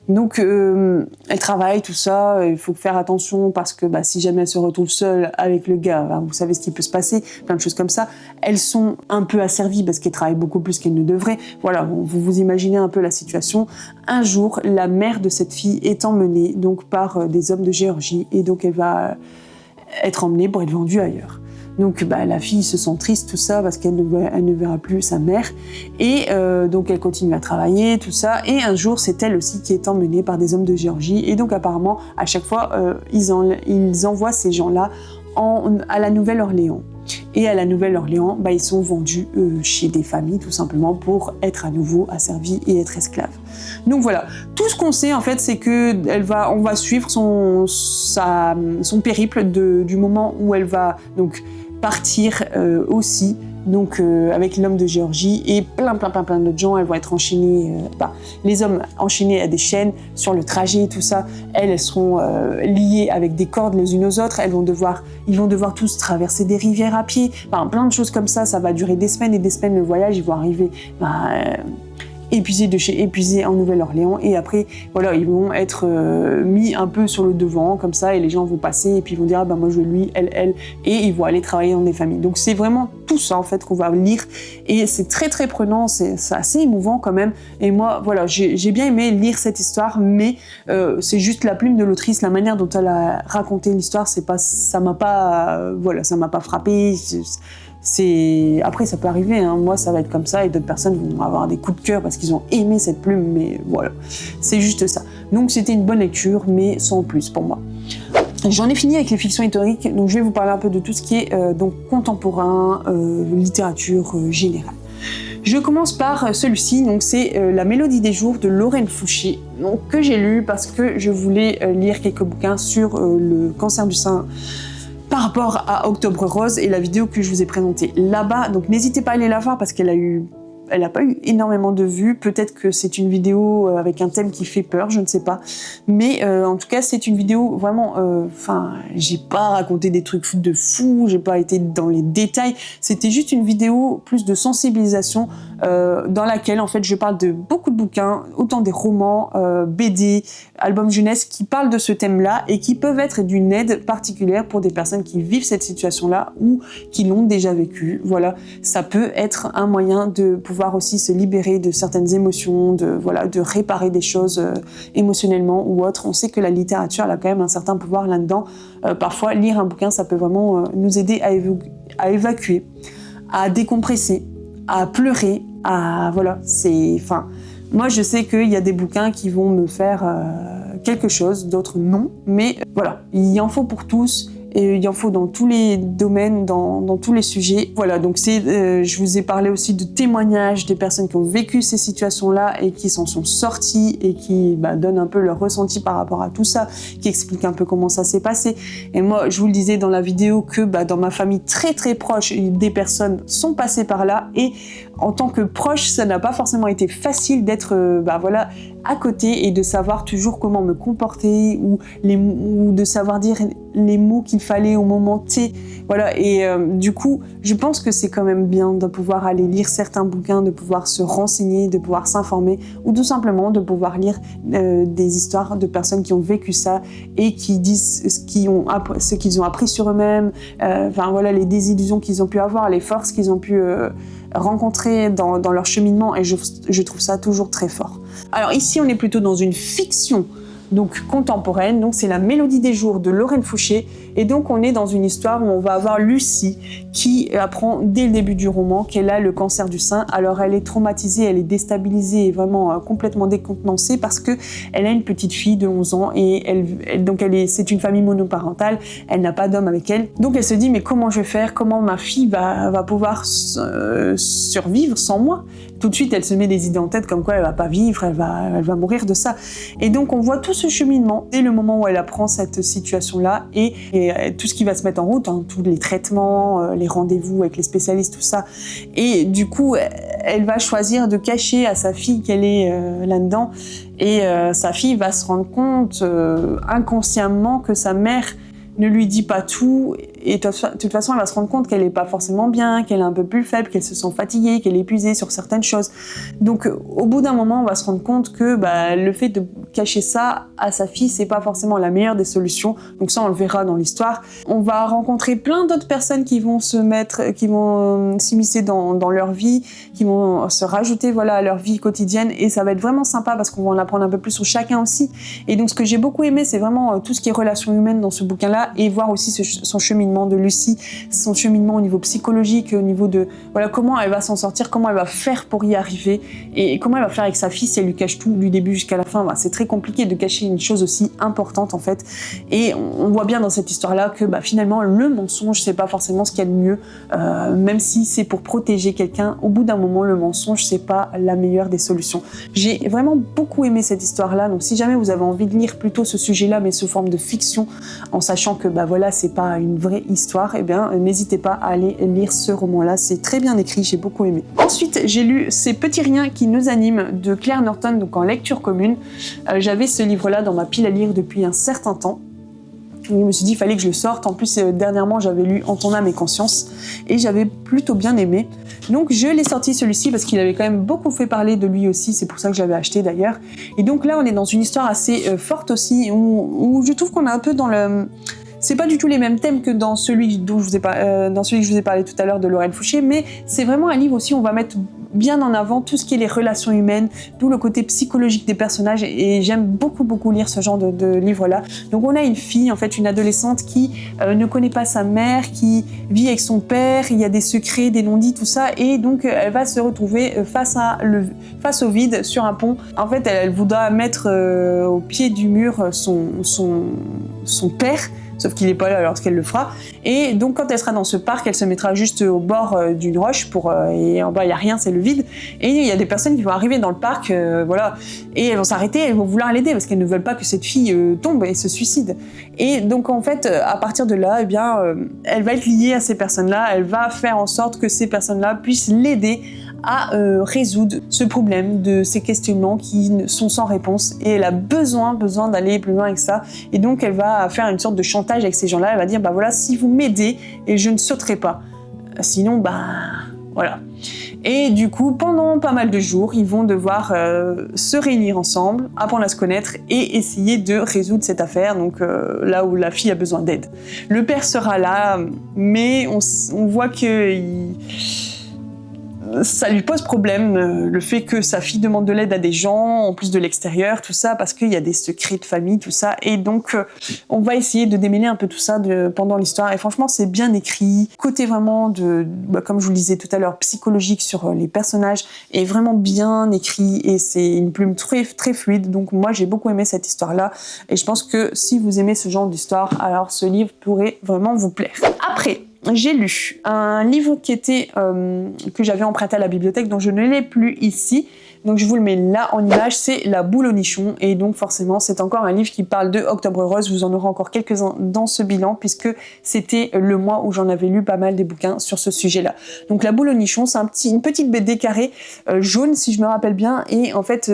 Donc elle travaille, tout ça, il faut faire attention parce que si jamais elle se retrouve seule avec le gars, vous savez ce qui peut se passer, plein de choses comme ça. Elles sont un peu asservies parce qu'elles travaillent beaucoup plus qu'elles ne devraient. Voilà, vous imaginez un peu la situation. Un jour, la mère de cette fille est emmenée donc par des hommes de Géorgie, et donc elle va être emmenée pour être vendue ailleurs. Donc la fille se sent triste, tout ça, parce qu'elle ne verra plus sa mère. Et donc elle continue à travailler, tout ça. Et un jour, c'est elle aussi qui est emmenée par des hommes de Géorgie. Et donc apparemment, à chaque fois, ils envoient ces gens-là à la Nouvelle-Orléans. Et à la Nouvelle-Orléans, ils sont vendus chez des familles, tout simplement, pour être à nouveau asservis et être esclaves. Donc voilà, tout ce qu'on sait en fait, c'est que on va suivre son périple du moment où elle va donc partir aussi, donc avec l'homme de Géorgie et plein d'autres gens. Elles vont être enchaînées, les hommes enchaînés à des chaînes sur le trajet, tout ça. Elles seront liées avec des cordes les unes aux autres. Ils vont devoir tous traverser des rivières à pied. Plein de choses comme ça. Ça va durer des semaines et des semaines le voyage. Ils vont arriver épuisés en Nouvelle-Orléans, et après voilà, ils vont être mis un peu sur le devant comme ça, et les gens vont passer et puis ils vont dire moi je veux lui, elle, et ils vont aller travailler dans des familles. Donc c'est vraiment tout ça en fait qu'on va lire, et c'est très très prenant, c'est assez émouvant quand même. Et moi voilà, j'ai bien aimé lire cette histoire, mais c'est juste la plume de l'autrice, la manière dont elle a raconté l'histoire, ça m'a pas frappé. Après ça peut arriver, moi ça va être comme ça, et d'autres personnes vont avoir des coups de cœur parce qu'ils ont aimé cette plume, mais voilà, c'est juste ça. Donc c'était une bonne lecture, mais sans plus pour moi. J'en ai fini avec les fictions historiques, donc je vais vous parler un peu de tout ce qui est donc contemporain, littérature générale. Je commence par celui-ci, donc c'est La Mélodie des jours de Lorraine Fouché, donc, que j'ai lu parce que je voulais lire quelques bouquins sur le cancer du sein par rapport à Octobre Rose et la vidéo que je vous ai présentée là-bas. Donc n'hésitez pas à aller la voir parce qu'elle n'a pas eu énormément de vues. Peut-être que c'est une vidéo avec un thème qui fait peur, je ne sais pas. Mais en tout cas, c'est une vidéo vraiment... j'ai pas raconté des trucs de fou, j'ai pas été dans les détails. C'était juste une vidéo plus de sensibilisation dans laquelle, en fait, je parle de beaucoup de bouquins, autant des romans, BD, albums jeunesse, qui parlent de ce thème-là et qui peuvent être d'une aide particulière pour des personnes qui vivent cette situation-là ou qui l'ont déjà vécu. Voilà, ça peut être un moyen de pouvoir aussi se libérer de certaines émotions, de réparer des choses émotionnellement ou autre. On sait que la littérature, elle a quand même un certain pouvoir là-dedans. Parfois, lire un bouquin, ça peut vraiment nous aider à évacuer, à décompresser, à pleurer, moi, je sais qu'il y a des bouquins qui vont me faire quelque chose, d'autres non, mais voilà, il y en faut pour tous. et il en faut dans tous les domaines, dans tous les sujets. Voilà, donc je vous ai parlé aussi de témoignages des personnes qui ont vécu ces situations-là et qui s'en sont sorties et qui donnent un peu leur ressenti par rapport à tout ça, qui expliquent un peu comment ça s'est passé. Et moi, je vous le disais dans la vidéo que dans ma famille très très proche, des personnes sont passées par là, et en tant que proche, ça n'a pas forcément été facile d'être à côté et de savoir toujours comment me comporter ou de savoir dire les mots qu'il fallait au moment T. Voilà, et du coup, je pense que c'est quand même bien de pouvoir aller lire certains bouquins, de pouvoir se renseigner, de pouvoir s'informer, ou tout simplement de pouvoir lire des histoires de personnes qui ont vécu ça et qui disent ce qu'ils ont appris sur eux-mêmes, les désillusions qu'ils ont pu avoir, les forces qu'ils ont pu rencontrer dans leur cheminement, et je trouve ça toujours très fort. Alors ici, on est plutôt dans une fiction donc contemporaine, donc c'est La Mélodie des jours de Lorraine Fouché, et donc on est dans une histoire où on va avoir Lucie qui apprend dès le début du roman qu'elle a le cancer du sein. Alors elle est traumatisée, elle est déstabilisée et vraiment complètement décontenancée parce que elle a une petite fille de 11 ans et c'est une famille monoparentale, elle n'a pas d'homme avec elle. Donc elle se dit mais comment je vais faire, comment ma fille va pouvoir survivre sans moi? Tout de suite elle se met des idées en tête comme quoi elle va pas vivre, elle va mourir de ça. Et donc on voit tout ce cheminement dès le moment où elle apprend cette situation-là et tout ce qui va se mettre en route, tous les traitements, les rendez-vous avec les spécialistes, tout ça. Et du coup, elle va choisir de cacher à sa fille qu'elle est là-dedans. Et sa fille va se rendre compte inconsciemment que sa mère ne lui dit pas tout, et de toute façon elle va se rendre compte qu'elle n'est pas forcément bien, qu'elle est un peu plus faible, qu'elle se sent fatiguée, qu'elle est épuisée sur certaines choses. Donc au bout d'un moment on va se rendre compte que le fait de cacher ça à sa fille, c'est pas forcément la meilleure des solutions. Donc ça on le verra dans l'histoire. On va rencontrer plein d'autres personnes qui vont s'immiscer dans leur vie, qui vont se rajouter à leur vie quotidienne, et ça va être vraiment sympa parce qu'on va en apprendre un peu plus sur chacun aussi. Et donc ce que j'ai beaucoup aimé, c'est vraiment tout ce qui est relations humaines dans ce bouquin-là, et voir aussi son cheminement de Lucie, son cheminement au niveau psychologique, au niveau de comment elle va s'en sortir, comment elle va faire pour y arriver, et comment elle va faire avec sa fille si elle lui cache tout du début jusqu'à la fin. C'est très compliqué de cacher une chose aussi importante en fait, et on voit bien dans cette histoire-là que finalement le mensonge c'est pas forcément ce qu'il y a de mieux, même si c'est pour protéger quelqu'un. Au bout d'un moment, le mensonge c'est pas la meilleure des solutions. J'ai vraiment beaucoup aimé cette histoire-là, donc si jamais vous avez envie de lire plutôt ce sujet-là mais sous forme de fiction, en sachant que c'est pas une vraie histoire, n'hésitez pas à aller lire ce roman-là, c'est très bien écrit, j'ai beaucoup aimé. Ensuite, j'ai lu Ces petits riens qui nous animent de Claire Norton, donc en lecture commune. J'avais ce livre-là dans ma pile à lire depuis un certain temps. Je me suis dit, il fallait que je le sorte. En plus, dernièrement, j'avais lu En ton âme et conscience et j'avais plutôt bien aimé. Donc, je l'ai sorti celui-ci parce qu'il avait quand même beaucoup fait parler de lui aussi. C'est pour ça que je l'avais acheté d'ailleurs. Et donc là, on est dans une histoire assez forte aussi où je trouve qu'on est un peu dans le... C'est pas du tout les mêmes thèmes que dans celui que je vous ai parlé tout à l'heure de Lorraine Fouché, mais c'est vraiment un livre aussi où on va mettre bien en avant tout ce qui est les relations humaines, tout le côté psychologique des personnages, et j'aime beaucoup lire ce genre de livre-là. Donc on a une fille, en fait une adolescente qui ne connaît pas sa mère, qui vit avec son père, il y a des secrets, des non-dits, tout ça, et donc elle va se retrouver face au vide sur un pont. En fait elle voudra mettre au pied du mur son père, sauf qu'il n'est pas là lorsqu'elle le fera. Et donc quand elle sera dans ce parc, elle se mettra juste au bord d'une roche et en bas il n'y a rien, c'est le vide. Et il y a des personnes qui vont arriver dans le parc, et elles vont s'arrêter, elles vont vouloir l'aider parce qu'elles ne veulent pas que cette fille tombe et se suicide. Et donc en fait, à partir de là, elle va être liée à ces personnes-là, elle va faire en sorte que ces personnes-là puissent l'aider à résoudre ce problème de ces questionnements qui sont sans réponse, et elle a besoin d'aller plus loin avec ça, et donc elle va faire une sorte de chantage avec ces gens-là. Elle va dire si vous m'aidez et je ne sauterai pas, sinon voilà. Et du coup pendant pas mal de jours ils vont devoir se réunir ensemble, apprendre à se connaître et essayer de résoudre cette affaire, donc là où la fille a besoin d'aide. Le père sera là, mais on voit que ça lui pose problème, le fait que sa fille demande de l'aide à des gens, en plus de l'extérieur, tout ça, parce qu'il y a des secrets de famille, tout ça. Et donc, on va essayer de démêler un peu tout ça pendant l'histoire. Et franchement, c'est bien écrit. Côté vraiment comme je vous le disais tout à l'heure, psychologique sur les personnages, est vraiment bien écrit. Et c'est une plume très, très fluide. Donc, moi, j'ai beaucoup aimé cette histoire-là. Et je pense que si vous aimez ce genre d'histoire, alors ce livre pourrait vraiment vous plaire. Après, j'ai lu un livre qui était que j'avais emprunté à la bibliothèque, dont je ne l'ai plus ici. Donc je vous le mets là en image, c'est La boule au nichon. Et donc forcément, c'est encore un livre qui parle de Octobre Rose. Vous en aurez encore quelques-uns dans ce bilan, puisque c'était le mois où j'en avais lu pas mal des bouquins sur ce sujet-là. Donc La boule au nichon, c'est une petite BD carrée jaune, si je me rappelle bien, et en fait,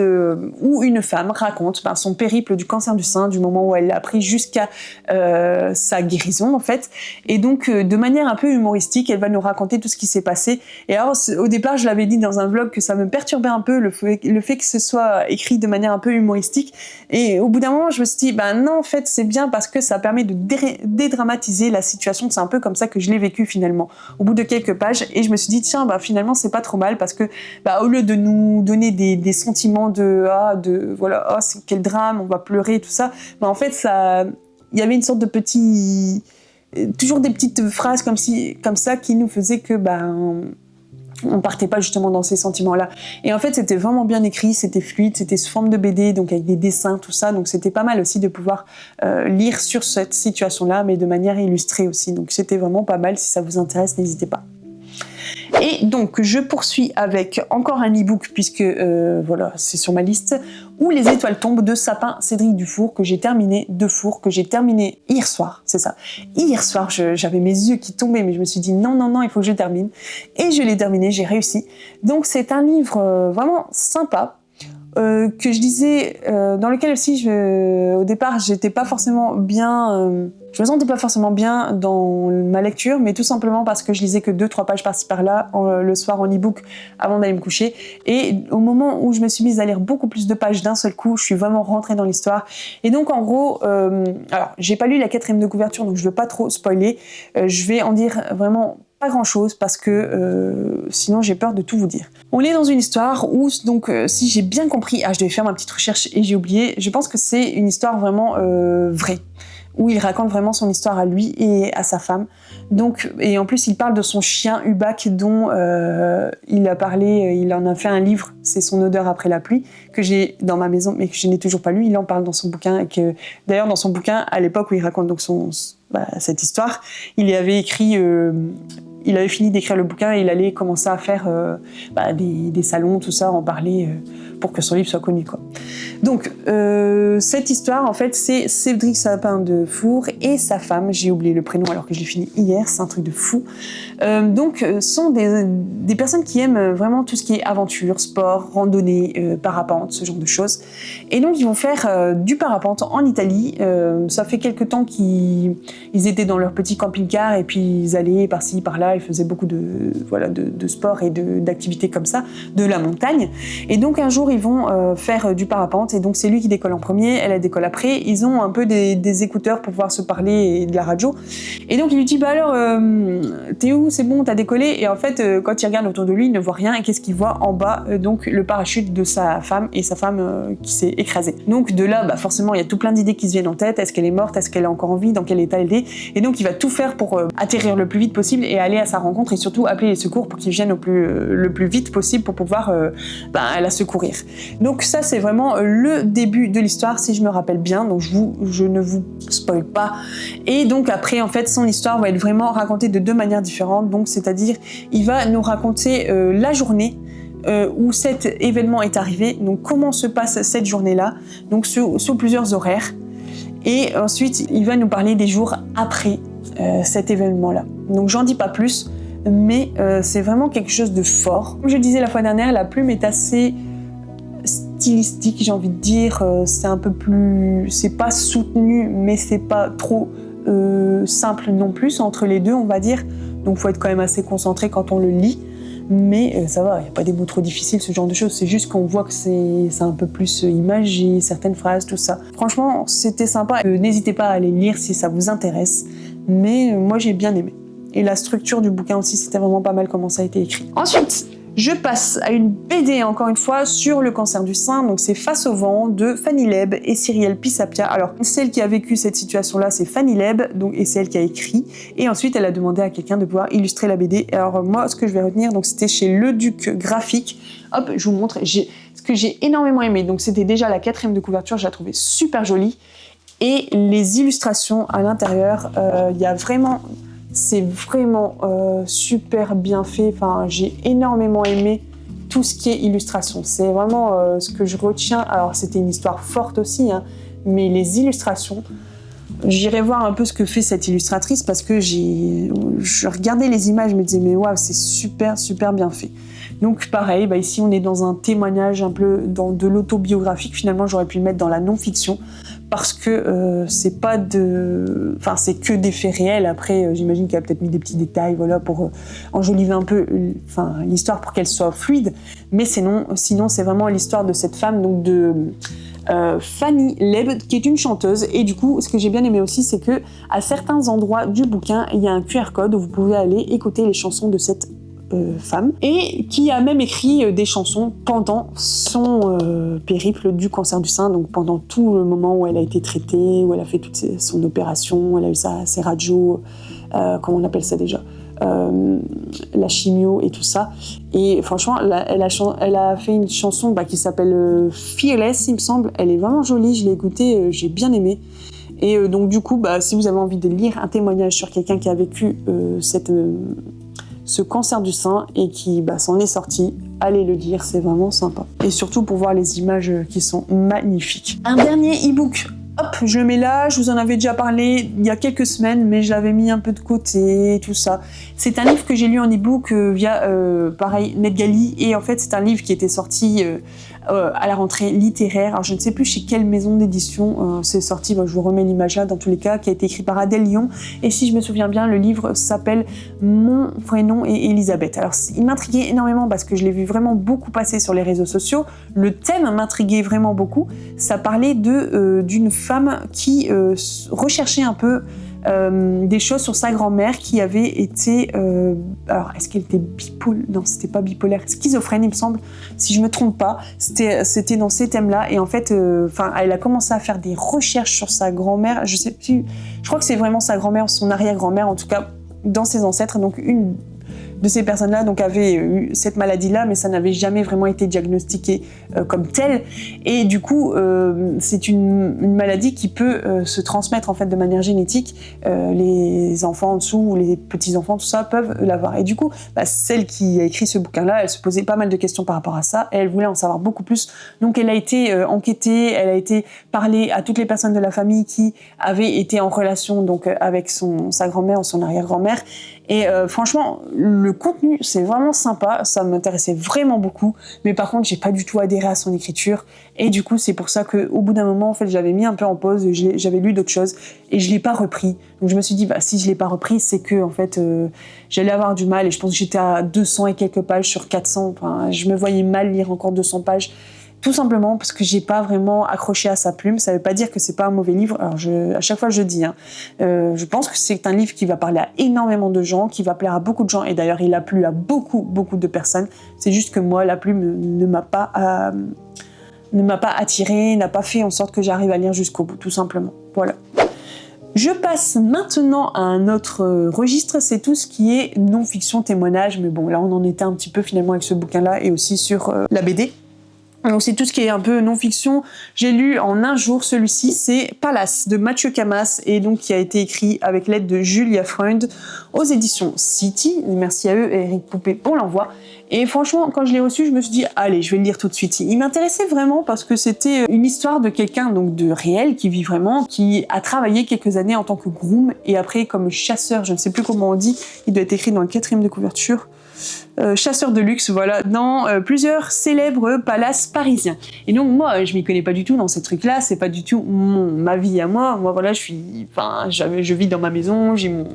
où une femme raconte son périple du cancer du sein, du moment où elle l'a appris jusqu'à sa guérison, en fait. Et donc, de manière un peu humoristique, elle va nous raconter tout ce qui s'est passé. Et alors, au départ, je l'avais dit dans un vlog que ça me perturbait un peu, le fait que ce soit écrit de manière un peu humoristique. Et au bout d'un moment, je me suis dit, non, en fait, c'est bien parce que ça permet de dédramatiser la situation. C'est un peu comme ça que je l'ai vécu finalement, au bout de quelques pages. Et je me suis dit, tiens, finalement, c'est pas trop mal parce que, au lieu de nous donner des sentiments c'est quel drame, on va pleurer, tout ça, en fait, il y avait une sorte de toujours des petites phrases comme ça qui nous faisaient que, on partait pas justement dans ces sentiments-là. Et en fait, c'était vraiment bien écrit, c'était fluide, c'était sous forme de BD, donc avec des dessins, tout ça. Donc c'était pas mal aussi de pouvoir lire sur cette situation-là, mais de manière illustrée aussi. Donc c'était vraiment pas mal. Si ça vous intéresse, n'hésitez pas. Et donc, je poursuis avec encore un e-book, puisque c'est sur ma liste, Où les étoiles tombent, de Sapin Cédric Dufour, que j'ai terminé hier soir, c'est ça. Hier soir, j'avais mes yeux qui tombaient, mais je me suis dit non, il faut que je termine. Et je l'ai terminé, j'ai réussi. Donc, c'est un livre vraiment sympa, que je lisais, dans lequel aussi, au départ, j'étais pas forcément bien... je me sentais pas forcément bien dans ma lecture, mais tout simplement parce que je lisais que 2-3 pages par-ci par-là le soir en e-book avant d'aller me coucher. Et au moment où je me suis mise à lire beaucoup plus de pages d'un seul coup, je suis vraiment rentrée dans l'histoire. Et donc en gros, alors j'ai pas lu la 4e de couverture, donc je veux pas trop spoiler. Je vais en dire vraiment pas grand-chose parce que sinon j'ai peur de tout vous dire. On est dans une histoire où, donc, si j'ai bien compris, je devais faire ma petite recherche et j'ai oublié, je pense que c'est une histoire vraiment vraie, où il raconte vraiment son histoire à lui et à sa femme. Donc, et en plus, il parle de son chien Hubac, dont il a parlé, il en a fait un livre, c'est Son odeur après la pluie, que j'ai dans ma maison, mais que je n'ai toujours pas lu. Il en parle dans son bouquin, et que, d'ailleurs, dans son bouquin, à l'époque où il raconte donc cette histoire, il y avait écrit... il avait fini d'écrire le bouquin et il allait commencer à faire des salons, tout ça, en parler pour que son livre soit connu, quoi. Donc, cette histoire, en fait, c'est Cédric Sapin Dufour et sa femme, j'ai oublié le prénom alors que je l'ai fini hier, c'est un truc de fou. Donc, sont des personnes qui aiment vraiment tout ce qui est aventure, sport, randonnée, parapente, ce genre de choses. Et donc, ils vont faire du parapente en Italie. Ça fait quelques temps qu'ils étaient dans leur petit camping-car et puis ils allaient par-ci, par-là, ils faisaient beaucoup de sport et d'activités comme ça, de la montagne. Et donc, un jour, ils vont faire du parapente et donc c'est lui qui décolle en premier, elle décolle après. Ils ont un peu des écouteurs pour pouvoir se parler et de la radio. Et donc il lui dit t'es où, c'est bon, t'as décollé? Et en fait quand il regarde autour de lui, il ne voit rien. Et qu'est-ce qu'il voit en bas? Donc le parachute de sa femme et sa femme qui s'est écrasée. Donc de là forcément il y a tout plein d'idées qui se viennent en tête. Est-ce qu'elle est morte? Est-ce qu'elle est encore en vie? Dans quel état elle est? Et donc il va tout faire pour atterrir le plus vite possible et aller à sa rencontre et surtout appeler les secours pour qu'ils viennent le plus vite possible pour pouvoir la secourir. Donc ça c'est vraiment le début de l'histoire, si je me rappelle bien, donc je ne vous spoil pas. Et donc après, en fait, son histoire va être vraiment racontée de 2 manières différentes. Donc, c'est-à-dire, il va nous raconter la journée où cet événement est arrivé, donc comment se passe cette journée-là, donc sous plusieurs horaires. Et ensuite, il va nous parler des jours après cet événement-là. Donc, j'en dis pas plus, mais c'est vraiment quelque chose de fort. Comme je le disais la fois dernière, la plume est assez stylistique, j'ai envie de dire, c'est un peu plus, c'est pas soutenu, mais c'est pas trop simple non plus entre les deux, on va dire. Donc, faut être quand même assez concentré quand on le lit. Mais ça va, il n'y a pas des mots trop difficiles, ce genre de choses. C'est juste qu'on voit que c'est un peu plus imagé, certaines phrases, tout ça. Franchement, c'était sympa. N'hésitez pas à aller lire si ça vous intéresse. Mais moi, j'ai bien aimé. Et la structure du bouquin aussi, c'était vraiment pas mal comment ça a été écrit. Ensuite, Je passe à une BD, encore une fois, sur le cancer du sein. Donc, c'est Face au vent de Fanny Leb et Cyrielle Pisapia. Alors, celle qui a vécu cette situation-là, c'est Fanny Leb, donc, et c'est elle qui a écrit. Et ensuite, elle a demandé à quelqu'un de pouvoir illustrer la BD. Alors, moi, ce que je vais retenir, donc, c'était chez Le Duc Graphique. Hop, je vous montre. Ce que j'ai énormément aimé, donc, c'était déjà la 4e de couverture. Je la trouvais super jolie. Et les illustrations à l'intérieur, il y a vraiment... C'est vraiment super bien fait. Enfin, j'ai énormément aimé tout ce qui est illustration. C'est vraiment ce que je retiens. Alors, c'était une histoire forte aussi, hein, mais les illustrations, j'irai voir un peu ce que fait cette illustratrice parce que je regardais les images, je me disais, mais waouh, c'est super, super bien fait. Donc, pareil, ici, on est dans un témoignage un peu de l'autobiographique. Finalement, j'aurais pu le mettre dans la non-fiction. Parce que c'est pas enfin c'est que des faits réels. Après, j'imagine qu'elle a peut-être mis des petits détails, voilà, pour enjoliver un peu, l'histoire pour qu'elle soit fluide. Mais sinon, c'est vraiment l'histoire de cette femme, donc de Fanny Leb, qui est une chanteuse. Et du coup, ce que j'ai bien aimé aussi, c'est que à certains endroits du bouquin, il y a un QR code où vous pouvez aller écouter les chansons de cette femme, et qui a même écrit des chansons pendant son périple du cancer du sein, donc pendant tout le moment où elle a été traitée, où elle a fait toute son opération, où elle a eu ses radios, comment on appelle ça déjà, la chimio et tout ça. Et franchement, elle a fait une chanson qui s'appelle Fearless, il me semble. Elle est vraiment jolie, je l'ai écoutée, j'ai bien aimé. Et donc du coup, si vous avez envie de lire un témoignage sur quelqu'un qui a vécu ce cancer du sein et qui s'en est sorti, allez le lire, c'est vraiment sympa. Et surtout pour voir les images qui sont magnifiques. Un dernier e-book, hop, je le mets là, je vous en avais déjà parlé il y a quelques semaines, mais je l'avais mis un peu de côté, tout ça. C'est un livre que j'ai lu en e-book via, pareil, NetGalley, et en fait c'est un livre qui était sorti à la rentrée littéraire. Alors je ne sais plus chez quelle maison d'édition c'est sorti, je vous remets l'image là dans tous les cas, qui a été écrit par Adèle Lyon, et si je me souviens bien, le livre s'appelle Mon prénom est Elisabeth. Alors il m'intriguait énormément parce que je l'ai vu vraiment beaucoup passer sur les réseaux sociaux. Le thème m'intriguait vraiment beaucoup. Ça parlait d'une femme qui recherchait un peu des choses sur sa grand-mère qui avait été... alors, est-ce qu'elle était bipolaire? Non, c'était pas bipolaire. Schizophrène, il me semble, si je me trompe pas. C'était dans ces thèmes-là. Et en fait, elle a commencé à faire des recherches sur sa grand-mère. Je sais plus... Je crois que c'est vraiment sa grand-mère, son arrière-grand-mère, en tout cas, dans ses ancêtres. Donc, une de ces personnes-là avait eu cette maladie-là, mais ça n'avait jamais vraiment été diagnostiqué comme telle. Et du coup, c'est une maladie qui peut se transmettre en fait de manière génétique. Les enfants en dessous ou les petits-enfants, tout ça, peuvent l'avoir. Et du coup, celle qui a écrit ce bouquin-là, elle se posait pas mal de questions par rapport à ça, et elle voulait en savoir beaucoup plus. Donc elle a été enquêtée, elle a été parler à toutes les personnes de la famille qui avaient été en relation donc avec sa grand-mère ou son arrière-grand-mère. Et franchement, le contenu, c'est vraiment sympa, ça m'intéressait vraiment beaucoup, mais par contre, j'ai pas du tout adhéré à son écriture, et du coup, c'est pour ça qu'au bout d'un moment, en fait, j'avais mis un peu en pause, j'avais lu d'autres choses, et je l'ai pas repris. Donc je me suis dit, si je l'ai pas repris, c'est que, en fait, j'allais avoir du mal, et je pense que j'étais à 200 et quelques pages sur 400, je me voyais mal lire encore 200 pages, tout simplement parce que j'ai pas vraiment accroché à sa plume. Ça veut pas dire que c'est pas un mauvais livre. Alors à chaque fois je dis, je pense que c'est un livre qui va parler à énormément de gens, qui va plaire à beaucoup de gens, et d'ailleurs il a plu à beaucoup de personnes. C'est juste que moi la plume ne m'a pas attirée, n'a pas fait en sorte que j'arrive à lire jusqu'au bout, tout simplement. Voilà. Je passe maintenant à un autre registre, c'est tout ce qui est non-fiction, témoignage, mais bon là on en était un petit peu finalement avec ce bouquin-là et aussi sur la BD. Donc c'est tout ce qui est un peu non-fiction. J'ai lu en un jour celui-ci, c'est Palace de Mathieu Camas, et donc qui a été écrit avec l'aide de Julia Freund aux éditions City. Merci à eux et Eric Poupé pour l'envoi. Et franchement, quand je l'ai reçu, je me suis dit allez, je vais le lire tout de suite. Il m'intéressait vraiment parce que c'était une histoire de quelqu'un donc de réel qui vit vraiment, qui a travaillé quelques années en tant que groom et après comme chasseur, je ne sais plus comment on dit, il doit être écrit dans le 4e de couverture. Chasseur de luxe, voilà, dans plusieurs célèbres palaces parisiens. Et donc moi, je m'y connais pas du tout dans ces trucs-là, c'est pas du tout ma vie à moi. Moi, voilà, je vis dans ma maison, j'ai mon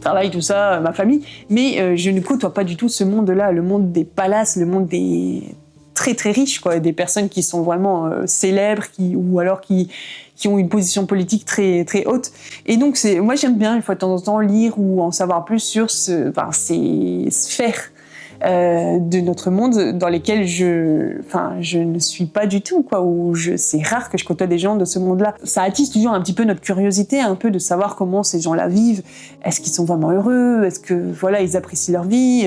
travail, tout ça, ma famille, mais je ne côtoie pas du tout ce monde-là, le monde des palaces, le monde des très très riches, quoi, des personnes qui sont vraiment célèbres, ou alors qui ont une position politique très très haute. Et donc moi j'aime bien une fois de temps en temps lire ou en savoir plus sur ces sphères de notre monde dans lesquels je ne suis pas du tout, quoi. C'est rare que je côtoie des gens de ce monde-là. Ça attise toujours un petit peu notre curiosité, un peu de savoir comment ces gens-là vivent. Est-ce qu'ils sont vraiment heureux? Est-ce que voilà, ils apprécient leur vie?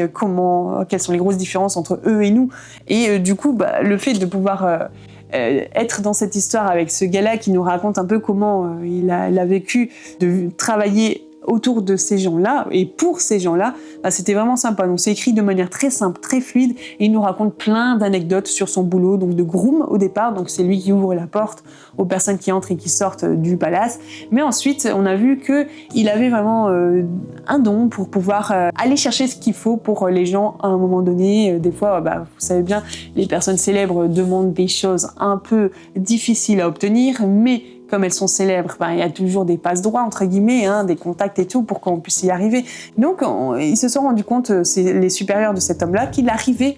Quelles sont les grosses différences entre eux et nous? Et du coup, le fait de pouvoir être dans cette histoire avec ce gars-là qui nous raconte un peu comment il a vécu de travailler autour de ces gens-là et pour ces gens-là, c'était vraiment sympa. Donc c'est écrit de manière très simple, très fluide, et il nous raconte plein d'anecdotes sur son boulot, donc de groom au départ, donc c'est lui qui ouvre la porte aux personnes qui entrent et qui sortent du palace. Mais ensuite, on a vu qu'il avait vraiment un don pour pouvoir aller chercher ce qu'il faut pour les gens à un moment donné. Des fois, vous savez bien, les personnes célèbres demandent des choses un peu difficiles à obtenir, mais comme elles sont célèbres, il y a toujours des passe-droits, entre guillemets, des contacts et tout, pour qu'on puisse y arriver. Donc, ils se sont rendus compte, c'est les supérieurs de cet homme-là, qu'il arrivait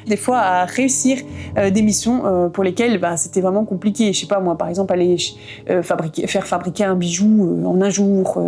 des fois, à réussir des missions pour lesquelles c'était vraiment compliqué. Je sais pas, moi, par exemple, aller faire fabriquer un bijou en un jour,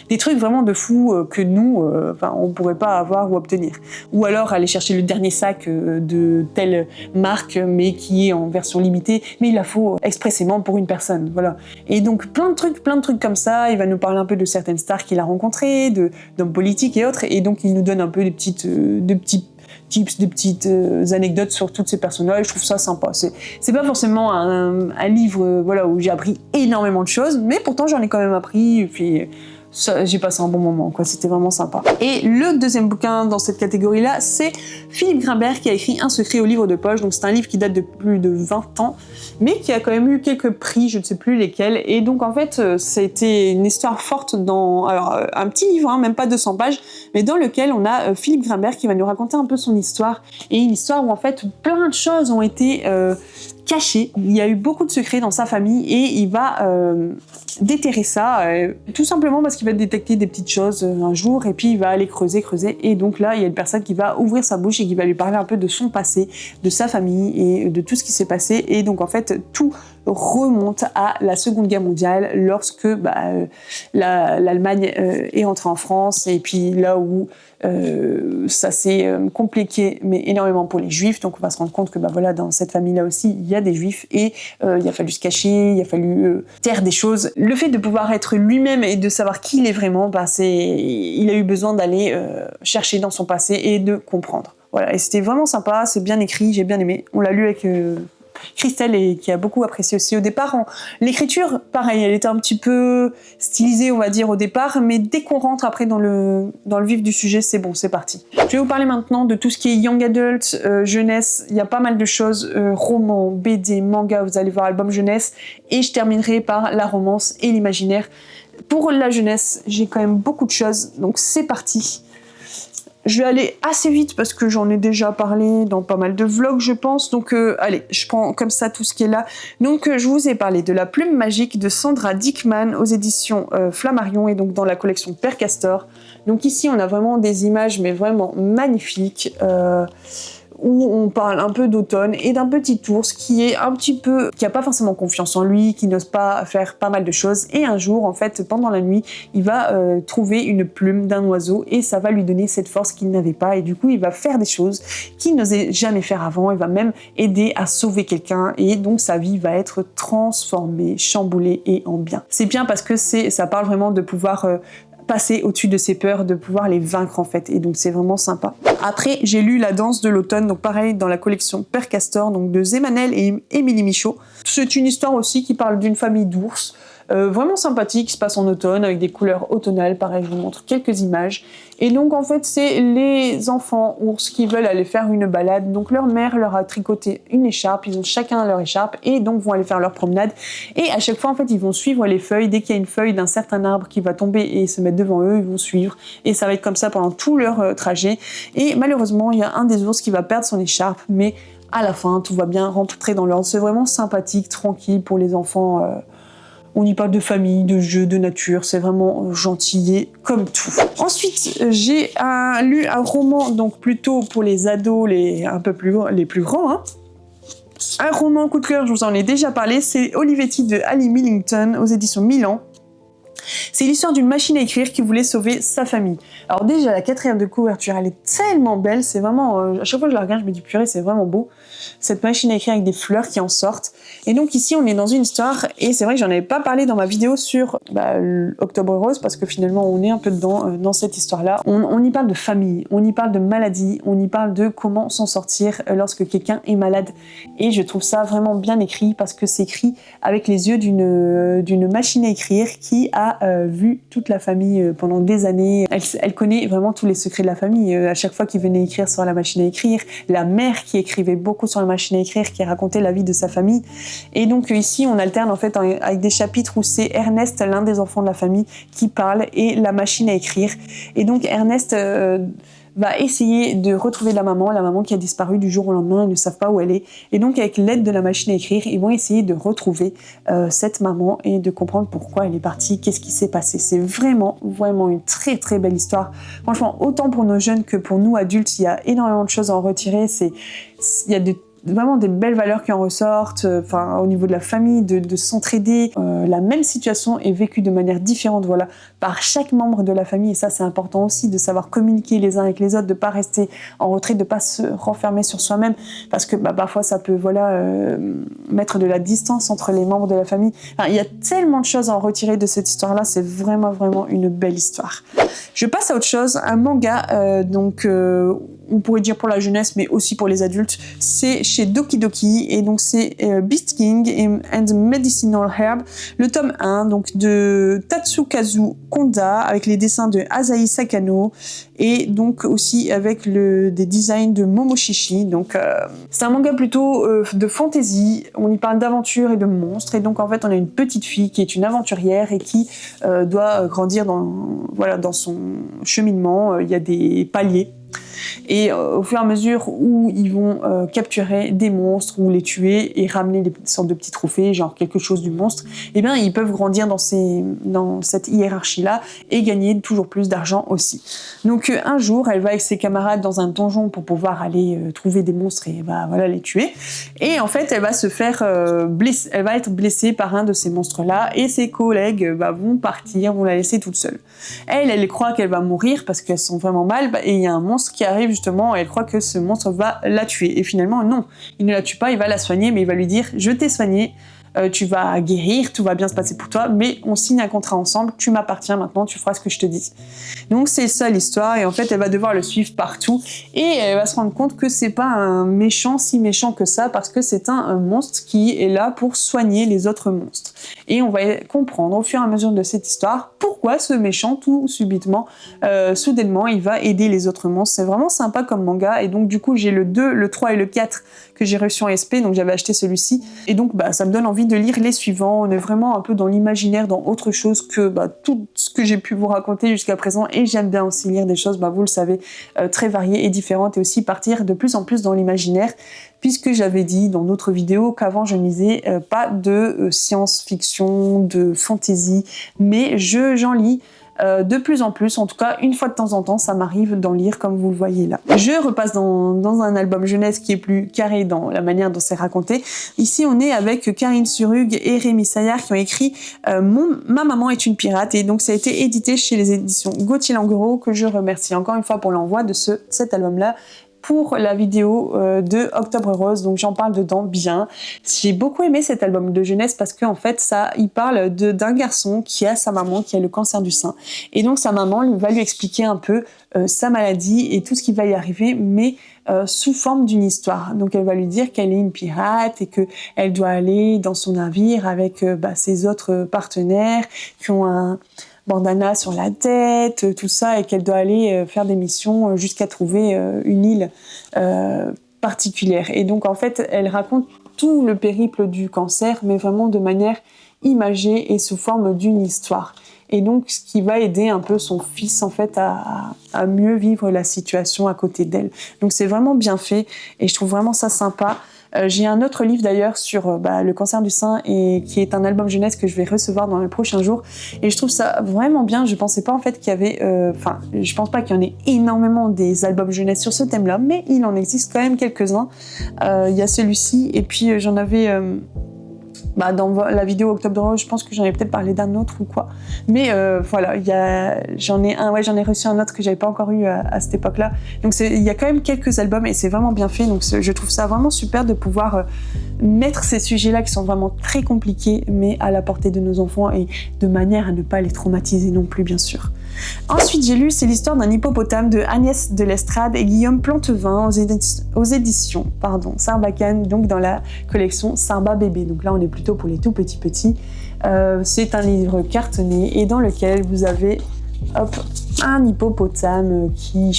des trucs vraiment de fou que nous, on pourrait pas avoir ou obtenir. Ou alors, aller chercher le dernier sac de telle marque, mais qui est en version limitée, mais il la faut expressément pour une personne, voilà. Et donc plein de trucs comme ça. Il va nous parler un peu de certaines stars qu'il a rencontrées, d'hommes politiques et autres, et donc il nous donne un peu des petits tips, des petites anecdotes sur toutes ces personnes-là, et je trouve ça sympa. C'est pas forcément un livre où j'ai appris énormément de choses, mais pourtant j'en ai quand même appris, et puis j'ai passé un bon moment, quoi. C'était vraiment sympa. Et le deuxième bouquin dans cette catégorie-là, c'est Philippe Grimbert qui a écrit Un secret au livre de poche. Donc c'est un livre qui date de plus de 20 ans, mais qui a quand même eu quelques prix, je ne sais plus lesquels. Et donc en fait, c'était une histoire forte un petit livre, même pas 200 pages, mais dans lequel on a Philippe Grimbert qui va nous raconter un peu son histoire. Et une histoire où en fait, plein de choses ont été caché. Il y a eu beaucoup de secrets dans sa famille et il va déterrer ça, tout simplement parce qu'il va détecter des petites choses un jour, et puis il va aller creuser, et donc là il y a une personne qui va ouvrir sa bouche et qui va lui parler un peu de son passé, de sa famille et de tout ce qui s'est passé. Et donc en fait tout remonte à la Seconde Guerre mondiale, lorsque l'Allemagne est entrée en France, et puis là où ça s'est compliqué, mais énormément pour les Juifs. Donc on va se rendre compte que dans cette famille-là aussi, il y a des Juifs, et il a fallu se cacher, il a fallu taire des choses. Le fait de pouvoir être lui-même et de savoir qui il est vraiment, il a eu besoin d'aller chercher dans son passé et de comprendre. Voilà, et c'était vraiment sympa, c'est bien écrit, j'ai bien aimé. On l'a lu avec Christelle, et qui a beaucoup apprécié aussi au départ. L'écriture, pareil, elle était un petit peu stylisée, on va dire, au départ, mais dès qu'on rentre après dans le vif du sujet, c'est bon, c'est parti. Je vais vous parler maintenant de tout ce qui est young adult, jeunesse. Il y a pas mal de choses, romans, BD, manga, vous allez voir, album jeunesse, et je terminerai par la romance et l'imaginaire. Pour la jeunesse, j'ai quand même beaucoup de choses, donc c'est parti. Je vais aller assez vite parce que j'en ai déjà parlé dans pas mal de vlogs, je pense. Donc, allez, je prends comme ça tout ce qui est là. Donc, je vous ai parlé de La Plume Magique de Sandra Dickman aux éditions Flammarion, et donc dans la collection Père Castor. Donc ici, on a vraiment des images, mais vraiment magnifiques, où on parle un peu d'automne et d'un petit ours qui a pas forcément confiance en lui, qui n'ose pas faire pas mal de choses. Et un jour, en fait, pendant la nuit, il va trouver une plume d'un oiseau, et ça va lui donner cette force qu'il n'avait pas. Et du coup, il va faire des choses qu'il n'osait jamais faire avant. Il va même aider à sauver quelqu'un, et donc sa vie va être transformée, chamboulée et en bien. C'est bien parce que ça parle vraiment de pouvoir passer au-dessus de ses peurs, de pouvoir les vaincre en fait, et donc c'est vraiment sympa. Après, j'ai lu La Danse de l'automne, donc pareil dans la collection Père Castor, donc de Zemanel et Émilie Michaud. C'est une histoire aussi qui parle d'une famille d'ours, vraiment sympathique, qui se passe en automne avec des couleurs automnales. Pareil, je vous montre quelques images. Et donc en fait, c'est les enfants ours qui veulent aller faire une balade. Donc leur mère leur a tricoté une écharpe, ils ont chacun leur écharpe, et donc vont aller faire leur promenade. Et à chaque fois, en fait, ils vont suivre les feuilles. Dès qu'il y a une feuille d'un certain arbre qui va tomber et se mettre devant eux, ils vont suivre. Et ça va être comme ça pendant tout leur trajet. Et malheureusement, il y a un des ours qui va perdre son écharpe, mais à la fin, tout va bien rentrer dans l'ordre. C'est vraiment sympathique, tranquille pour les enfants. On y parle de famille, de jeux, de nature, c'est vraiment gentil comme tout. Ensuite, j'ai lu un roman, donc plutôt pour les ados, les plus grands. Un roman coup de cœur, je vous en ai déjà parlé, c'est Olivetti de Ali Millington aux éditions Milan. C'est l'histoire d'une machine à écrire qui voulait sauver sa famille. Alors déjà, la 4e de couverture, elle est tellement belle, c'est vraiment... à chaque fois que je la regarde, je me dis purée, c'est vraiment beau. Cette machine à écrire avec des fleurs qui en sortent. Et donc ici, on est dans une histoire, et c'est vrai que j'en avais pas parlé dans ma vidéo sur Octobre Rose, parce que finalement, on est un peu dedans, dans cette histoire-là. On y parle de famille, on y parle de maladie, on y parle de comment s'en sortir lorsque quelqu'un est malade. Et je trouve ça vraiment bien écrit, parce que c'est écrit avec les yeux d'une machine à écrire qui a vu toute la famille pendant des années. Elle connaît vraiment tous les secrets de la famille. À chaque fois qu'il venait écrire sur la machine à écrire, la mère qui écrivait beaucoup sur la machine à écrire, qui racontait la vie de sa famille. Et donc ici, on alterne en fait avec des chapitres où c'est Ernest, l'un des enfants de la famille, qui parle et la machine à écrire. Et donc Ernest va essayer de retrouver la maman qui a disparu du jour au lendemain, ils ne savent pas où elle est. Et donc avec l'aide de la machine à écrire, ils vont essayer de retrouver cette maman et de comprendre pourquoi elle est partie, qu'est-ce qui s'est passé. C'est vraiment, vraiment une très très belle histoire. Franchement, autant pour nos jeunes que pour nous adultes, il y a énormément de choses à en retirer. Il y a vraiment des belles valeurs qui en ressortent, au niveau de la famille, de s'entraider. La même situation est vécue de manière différente, voilà, par chaque membre de la famille, et ça c'est important aussi, de savoir communiquer les uns avec les autres, de pas rester en retrait, de pas se renfermer sur soi-même, parce que parfois ça peut, mettre de la distance entre les membres de la famille. Enfin, il y a tellement de choses à en retirer de cette histoire-là, c'est vraiment, vraiment une belle histoire. Je passe à autre chose, un manga, on pourrait dire pour la jeunesse, mais aussi pour les adultes. C'est chez Doki Doki, et donc c'est Beast King and Medicinal Herb, le tome 1, donc de Tatsukazu Konda, avec les dessins de Asahi Sakano, et donc aussi avec des designs de Momoshishi. Donc c'est un manga plutôt de fantasy, on y parle d'aventure et de monstres, et donc en fait on a une petite fille qui est une aventurière et qui doit grandir dans son cheminement. Il y a des paliers. Et au fur et à mesure où ils vont capturer des monstres ou les tuer et ramener des sortes de petits trophées, genre quelque chose du monstre, eh bien ils peuvent grandir dans cette hiérarchie-là et gagner toujours plus d'argent aussi. Donc un jour, elle va avec ses camarades dans un donjon pour pouvoir aller trouver des monstres et les tuer. Et en fait, elle va se faire blesser, elle va être blessée par un de ces monstres-là, et ses collègues vont partir, vont la laisser toute seule. Elle croit qu'elle va mourir parce qu'elles sont vraiment mal, et il y a un monstre qui arrive justement, et elle croit que ce monstre va la tuer. Et finalement, non, il ne la tue pas, il va la soigner, mais il va lui dire « Je t'ai soignée, tu vas guérir, tout va bien se passer pour toi, mais on signe un contrat ensemble, tu m'appartiens maintenant, tu feras ce que je te dis. » Donc c'est ça l'histoire, et en fait elle va devoir le suivre partout, et elle va se rendre compte que c'est pas un méchant si méchant que ça, parce que c'est un monstre qui est là pour soigner les autres monstres. Et on va comprendre au fur et à mesure de cette histoire pourquoi ce méchant, tout subitement, soudainement, il va aider les autres monstres. C'est vraiment sympa comme manga, et donc du coup j'ai le 2, le 3 et le 4 que j'ai reçu en SP, donc j'avais acheté celui-ci, et donc ça me donne envie de lire les suivants. On est vraiment un peu dans l'imaginaire, dans autre chose que tout ce que j'ai pu vous raconter jusqu'à présent, et j'aime bien aussi lire des choses, vous le savez, très variées et différentes, et aussi partir de plus en plus dans l'imaginaire, puisque j'avais dit dans d'autres vidéos qu'avant je ne lisais pas de science-fiction, de fantasy, mais j'en lis de plus en plus, en tout cas une fois de temps en temps, ça m'arrive d'en lire comme vous le voyez là. Je repasse dans un album jeunesse qui est plus carré dans la manière dont c'est raconté. Ici on est avec Karine Surug et Rémi Sayard qui ont écrit Ma maman est une pirate, et donc ça a été édité chez les éditions Gauthier Langros, que je remercie encore une fois pour l'envoi de cet album là, pour la vidéo de Octobre Rose, donc j'en parle dedans bien. J'ai beaucoup aimé cet album de jeunesse parce qu'en fait, il parle d'un garçon qui a sa maman qui a le cancer du sein. Et donc sa maman va lui expliquer un peu sa maladie et tout ce qui va y arriver, mais sous forme d'une histoire. Donc elle va lui dire qu'elle est une pirate et qu'elle doit aller dans son navire avec ses autres partenaires qui ont un bandana sur la tête, tout ça, et qu'elle doit aller faire des missions jusqu'à trouver une île particulière. Et donc en fait, elle raconte tout le périple du cancer, mais vraiment de manière imagée et sous forme d'une histoire. Et donc ce qui va aider un peu son fils en fait à mieux vivre la situation à côté d'elle. Donc c'est vraiment bien fait, et je trouve vraiment ça sympa. J'ai un autre livre d'ailleurs sur le cancer du sein, et qui est un album jeunesse que je vais recevoir dans les prochains jours, et je trouve ça vraiment bien. Je pensais pas en fait qu'il y avait, je pense pas qu'il y en ait énormément des albums jeunesse sur ce thème-là, mais il en existe quand même quelques-uns. Il y a celui-ci, et puis j'en avais dans la vidéo Octobre Rose, je pense que j'en ai peut-être parlé d'un autre ou quoi. Mais voilà, j'en ai reçu un autre que j'avais pas encore eu à cette époque-là. Donc il y a quand même quelques albums et c'est vraiment bien fait. Donc je trouve ça vraiment super de pouvoir mettre ces sujets-là qui sont vraiment très compliqués, mais à la portée de nos enfants et de manière à ne pas les traumatiser non plus, bien sûr. Ensuite, j'ai lu, c'est l'histoire d'un hippopotame de Agnès de Lestrade et Guillaume Plantevin aux éditions Sarbacane, donc dans la collection Sarba Bébé. Donc là, on est plutôt pour les tout petits. C'est un livre cartonné et dans lequel vous avez un hippopotame qui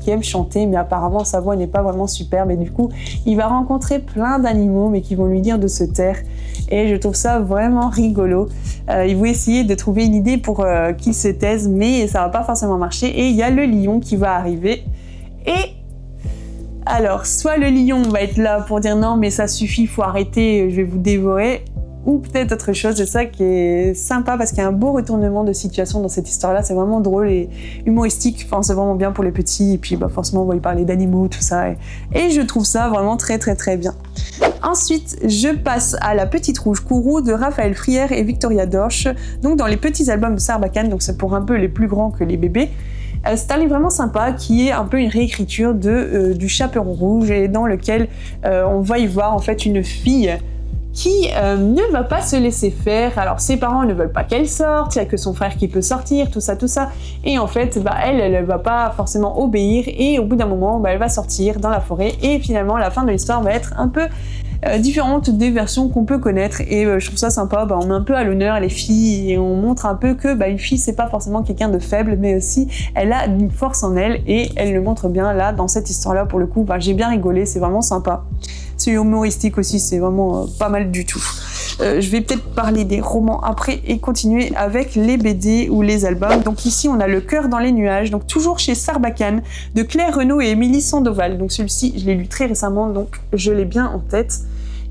aime chanter, mais apparemment sa voix n'est pas vraiment superbe et du coup, il va rencontrer plein d'animaux mais qui vont lui dire de se taire. Et je trouve ça vraiment rigolo. Ils vont essayer de trouver une idée pour qu'il se taise, mais ça va pas forcément marcher. Et il y a le lion qui va arriver. Et alors, soit le lion va être là pour dire non, mais ça suffit, faut arrêter, je vais vous dévorer. Ou peut-être autre chose, c'est ça qui est sympa parce qu'il y a un beau retournement de situation dans cette histoire-là. C'est vraiment drôle et humoristique. Enfin, c'est vraiment bien pour les petits. Et puis, forcément, on va y parler d'animaux, tout ça. Et je trouve ça vraiment très, très, très bien. Ensuite, je passe à La Petite Rouge Kourou de Raphaël Frière et Victoria Dorsch. Donc, dans les petits albums de Sarbacane, donc c'est pour un peu les plus grands que les bébés. C'est un livre vraiment sympa qui est un peu une réécriture du Chaperon Rouge et dans lequel on va y voir en fait une fille qui ne va pas se laisser faire. Alors ses parents ne veulent pas qu'elle sorte, il n'y a que son frère qui peut sortir, tout ça. Et en fait, elle va pas forcément obéir et au bout d'un moment, elle va sortir dans la forêt et finalement la fin de l'histoire va être un peu différente des versions qu'on peut connaître et je trouve ça sympa. On met un peu à l'honneur les filles et on montre un peu que une fille c'est pas forcément quelqu'un de faible mais aussi elle a une force en elle et elle le montre bien là dans cette histoire-là. Pour le coup, j'ai bien rigolé, c'est vraiment sympa. C'est humoristique aussi, c'est vraiment pas mal du tout. Je vais peut-être parler des romans après et continuer avec les BD ou les albums. Donc ici, on a Le Cœur dans les nuages, donc toujours chez Sarbacane, de Claire Renaud et Émilie Sandoval. Donc celui-ci, je l'ai lu très récemment, donc je l'ai bien en tête.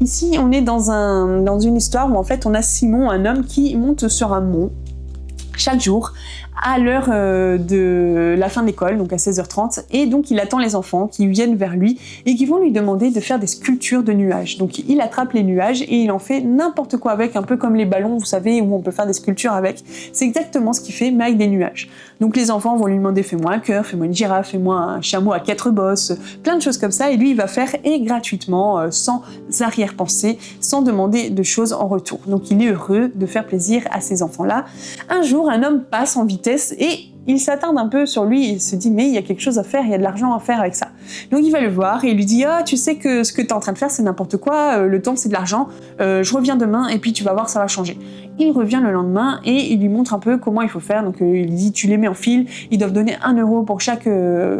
Ici, on est dans une histoire où en fait, on a Simon, un homme qui monte sur un mont chaque jour à l'heure de la fin de l'école, donc à 16h30, et donc il attend les enfants qui viennent vers lui et qui vont lui demander de faire des sculptures de nuages. Donc il attrape les nuages et il en fait n'importe quoi avec, un peu comme les ballons, vous savez, où on peut faire des sculptures avec. C'est exactement ce qu'il fait, mais avec des nuages. Donc les enfants vont lui demander fais-moi un cœur, fais-moi une girafe, fais-moi un chameau à 4 bosses, plein de choses comme ça, et lui il va faire et gratuitement, sans arrière-pensée, sans demander de choses en retour. Donc il est heureux de faire plaisir à ces enfants-là. Un jour, un homme passe en vitesse et il s'attarde un peu sur lui, il se dit mais il y a quelque chose à faire, il y a de l'argent à faire avec ça. Donc il va le voir et il lui dit tu sais que ce que tu es en train de faire c'est n'importe quoi, le temps c'est de l'argent, je reviens demain et puis tu vas voir ça va changer. Il revient le lendemain et il lui montre un peu comment il faut faire, donc il dit tu les mets en fil, ils doivent donner 1 euro pour chaque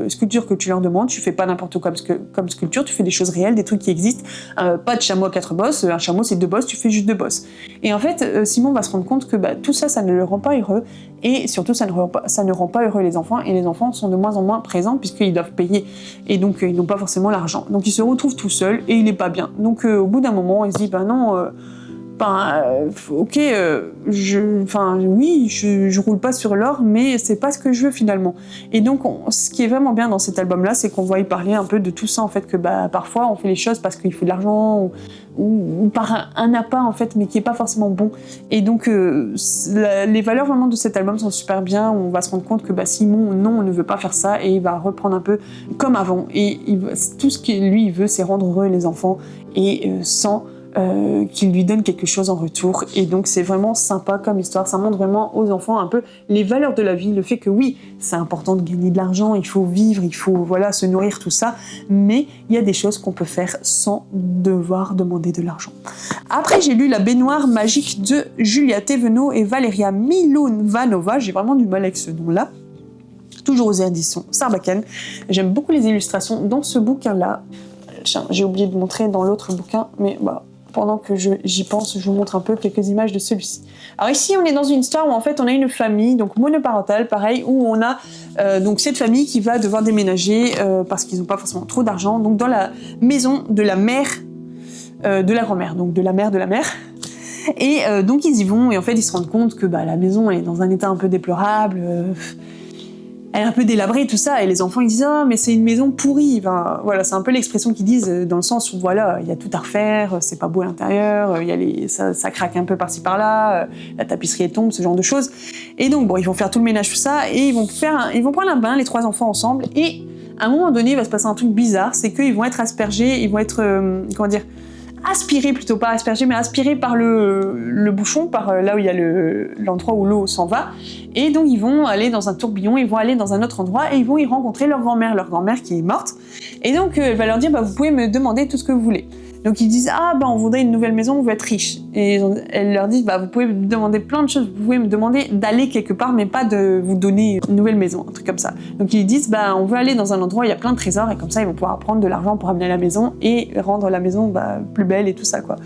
sculpture que tu leur demandes, tu fais pas n'importe quoi comme sculpture, tu fais des choses réelles, des trucs qui existent, pas de chameau à 4 bosses, un chameau c'est 2 bosses, tu fais juste 2 bosses. Et en fait Simon va se rendre compte que tout ça, ça ne le rend pas heureux et surtout ça ne rend pas heureux les enfants et les enfants sont de moins en moins présents puisqu'ils doivent payer et donc ils n'ont pas forcément l'argent. Donc il se retrouve tout seul et il est pas bien. Donc au bout d'un moment il se dit ok, je roule pas sur l'or, mais c'est pas ce que je veux finalement. Et donc, ce qui est vraiment bien dans cet album-là, c'est qu'on va y parler un peu de tout ça, en fait, que parfois on fait les choses parce qu'il faut de l'argent ou par un appât, en fait, mais qui est pas forcément bon. Et donc, les valeurs vraiment de cet album sont super bien. On va se rendre compte que Simon, non, ne veut pas faire ça et il va reprendre un peu comme avant. Et tout ce qu'il lui veut, c'est rendre heureux les enfants et sans qu'il lui donne quelque chose en retour. Et donc c'est vraiment sympa comme histoire, ça montre vraiment aux enfants un peu les valeurs de la vie, le fait que oui, c'est important de gagner de l'argent, il faut vivre, il faut se nourrir, tout ça, mais il y a des choses qu'on peut faire sans devoir demander de l'argent. Après j'ai lu La baignoire magique de Julia Thévenot et Valeria Milovanova, j'ai vraiment du mal avec ce nom-là, toujours aux éditions Sarbacane. J'aime beaucoup les illustrations dans ce bouquin-là. J'ai oublié de montrer dans l'autre bouquin, mais pendant que j'y pense, je vous montre un peu quelques images de celui-ci. Alors ici, on est dans une histoire où en fait on a une famille, donc monoparentale, pareil, où on a donc cette famille qui va devoir déménager parce qu'ils n'ont pas forcément trop d'argent, donc dans la maison de la mère de la grand-mère, donc de la mère de la mère. Et donc ils y vont et en fait ils se rendent compte que la maison elle est dans un état un peu déplorable. elle est un peu délabrée, tout ça, et les enfants ils disent ah mais c'est une maison pourrie. Enfin, voilà, c'est un peu l'expression qu'ils disent dans le sens où voilà, il y a tout à refaire, c'est pas beau à l'intérieur, ça craque un peu par-ci par-là, la tapisserie elle tombe, ce genre de choses. Et donc bon, ils vont faire tout le ménage, tout ça, et ils vont prendre un bain les 3 enfants ensemble, et à un moment donné il va se passer un truc bizarre, c'est qu'ils vont être aspergés, ils vont être aspirés, plutôt pas aspergés, mais aspirés par le bouchon, par là où il y a l'endroit où l'eau s'en va. Et donc ils vont aller dans un tourbillon, ils vont aller dans un autre endroit et ils vont y rencontrer leur grand-mère qui est morte. Et donc elle va leur dire vous pouvez me demander tout ce que vous voulez. Donc ils disent on voudrait une nouvelle maison, on veut être riche. Et elle leur dit vous pouvez me demander plein de choses, vous pouvez me demander d'aller quelque part, mais pas de vous donner une nouvelle maison, un truc comme ça. Donc ils disent on veut aller dans un endroit où il y a plein de trésors et comme ça ils vont pouvoir prendre de l'argent pour amener à la maison et rendre la maison plus belle et tout ça quoi.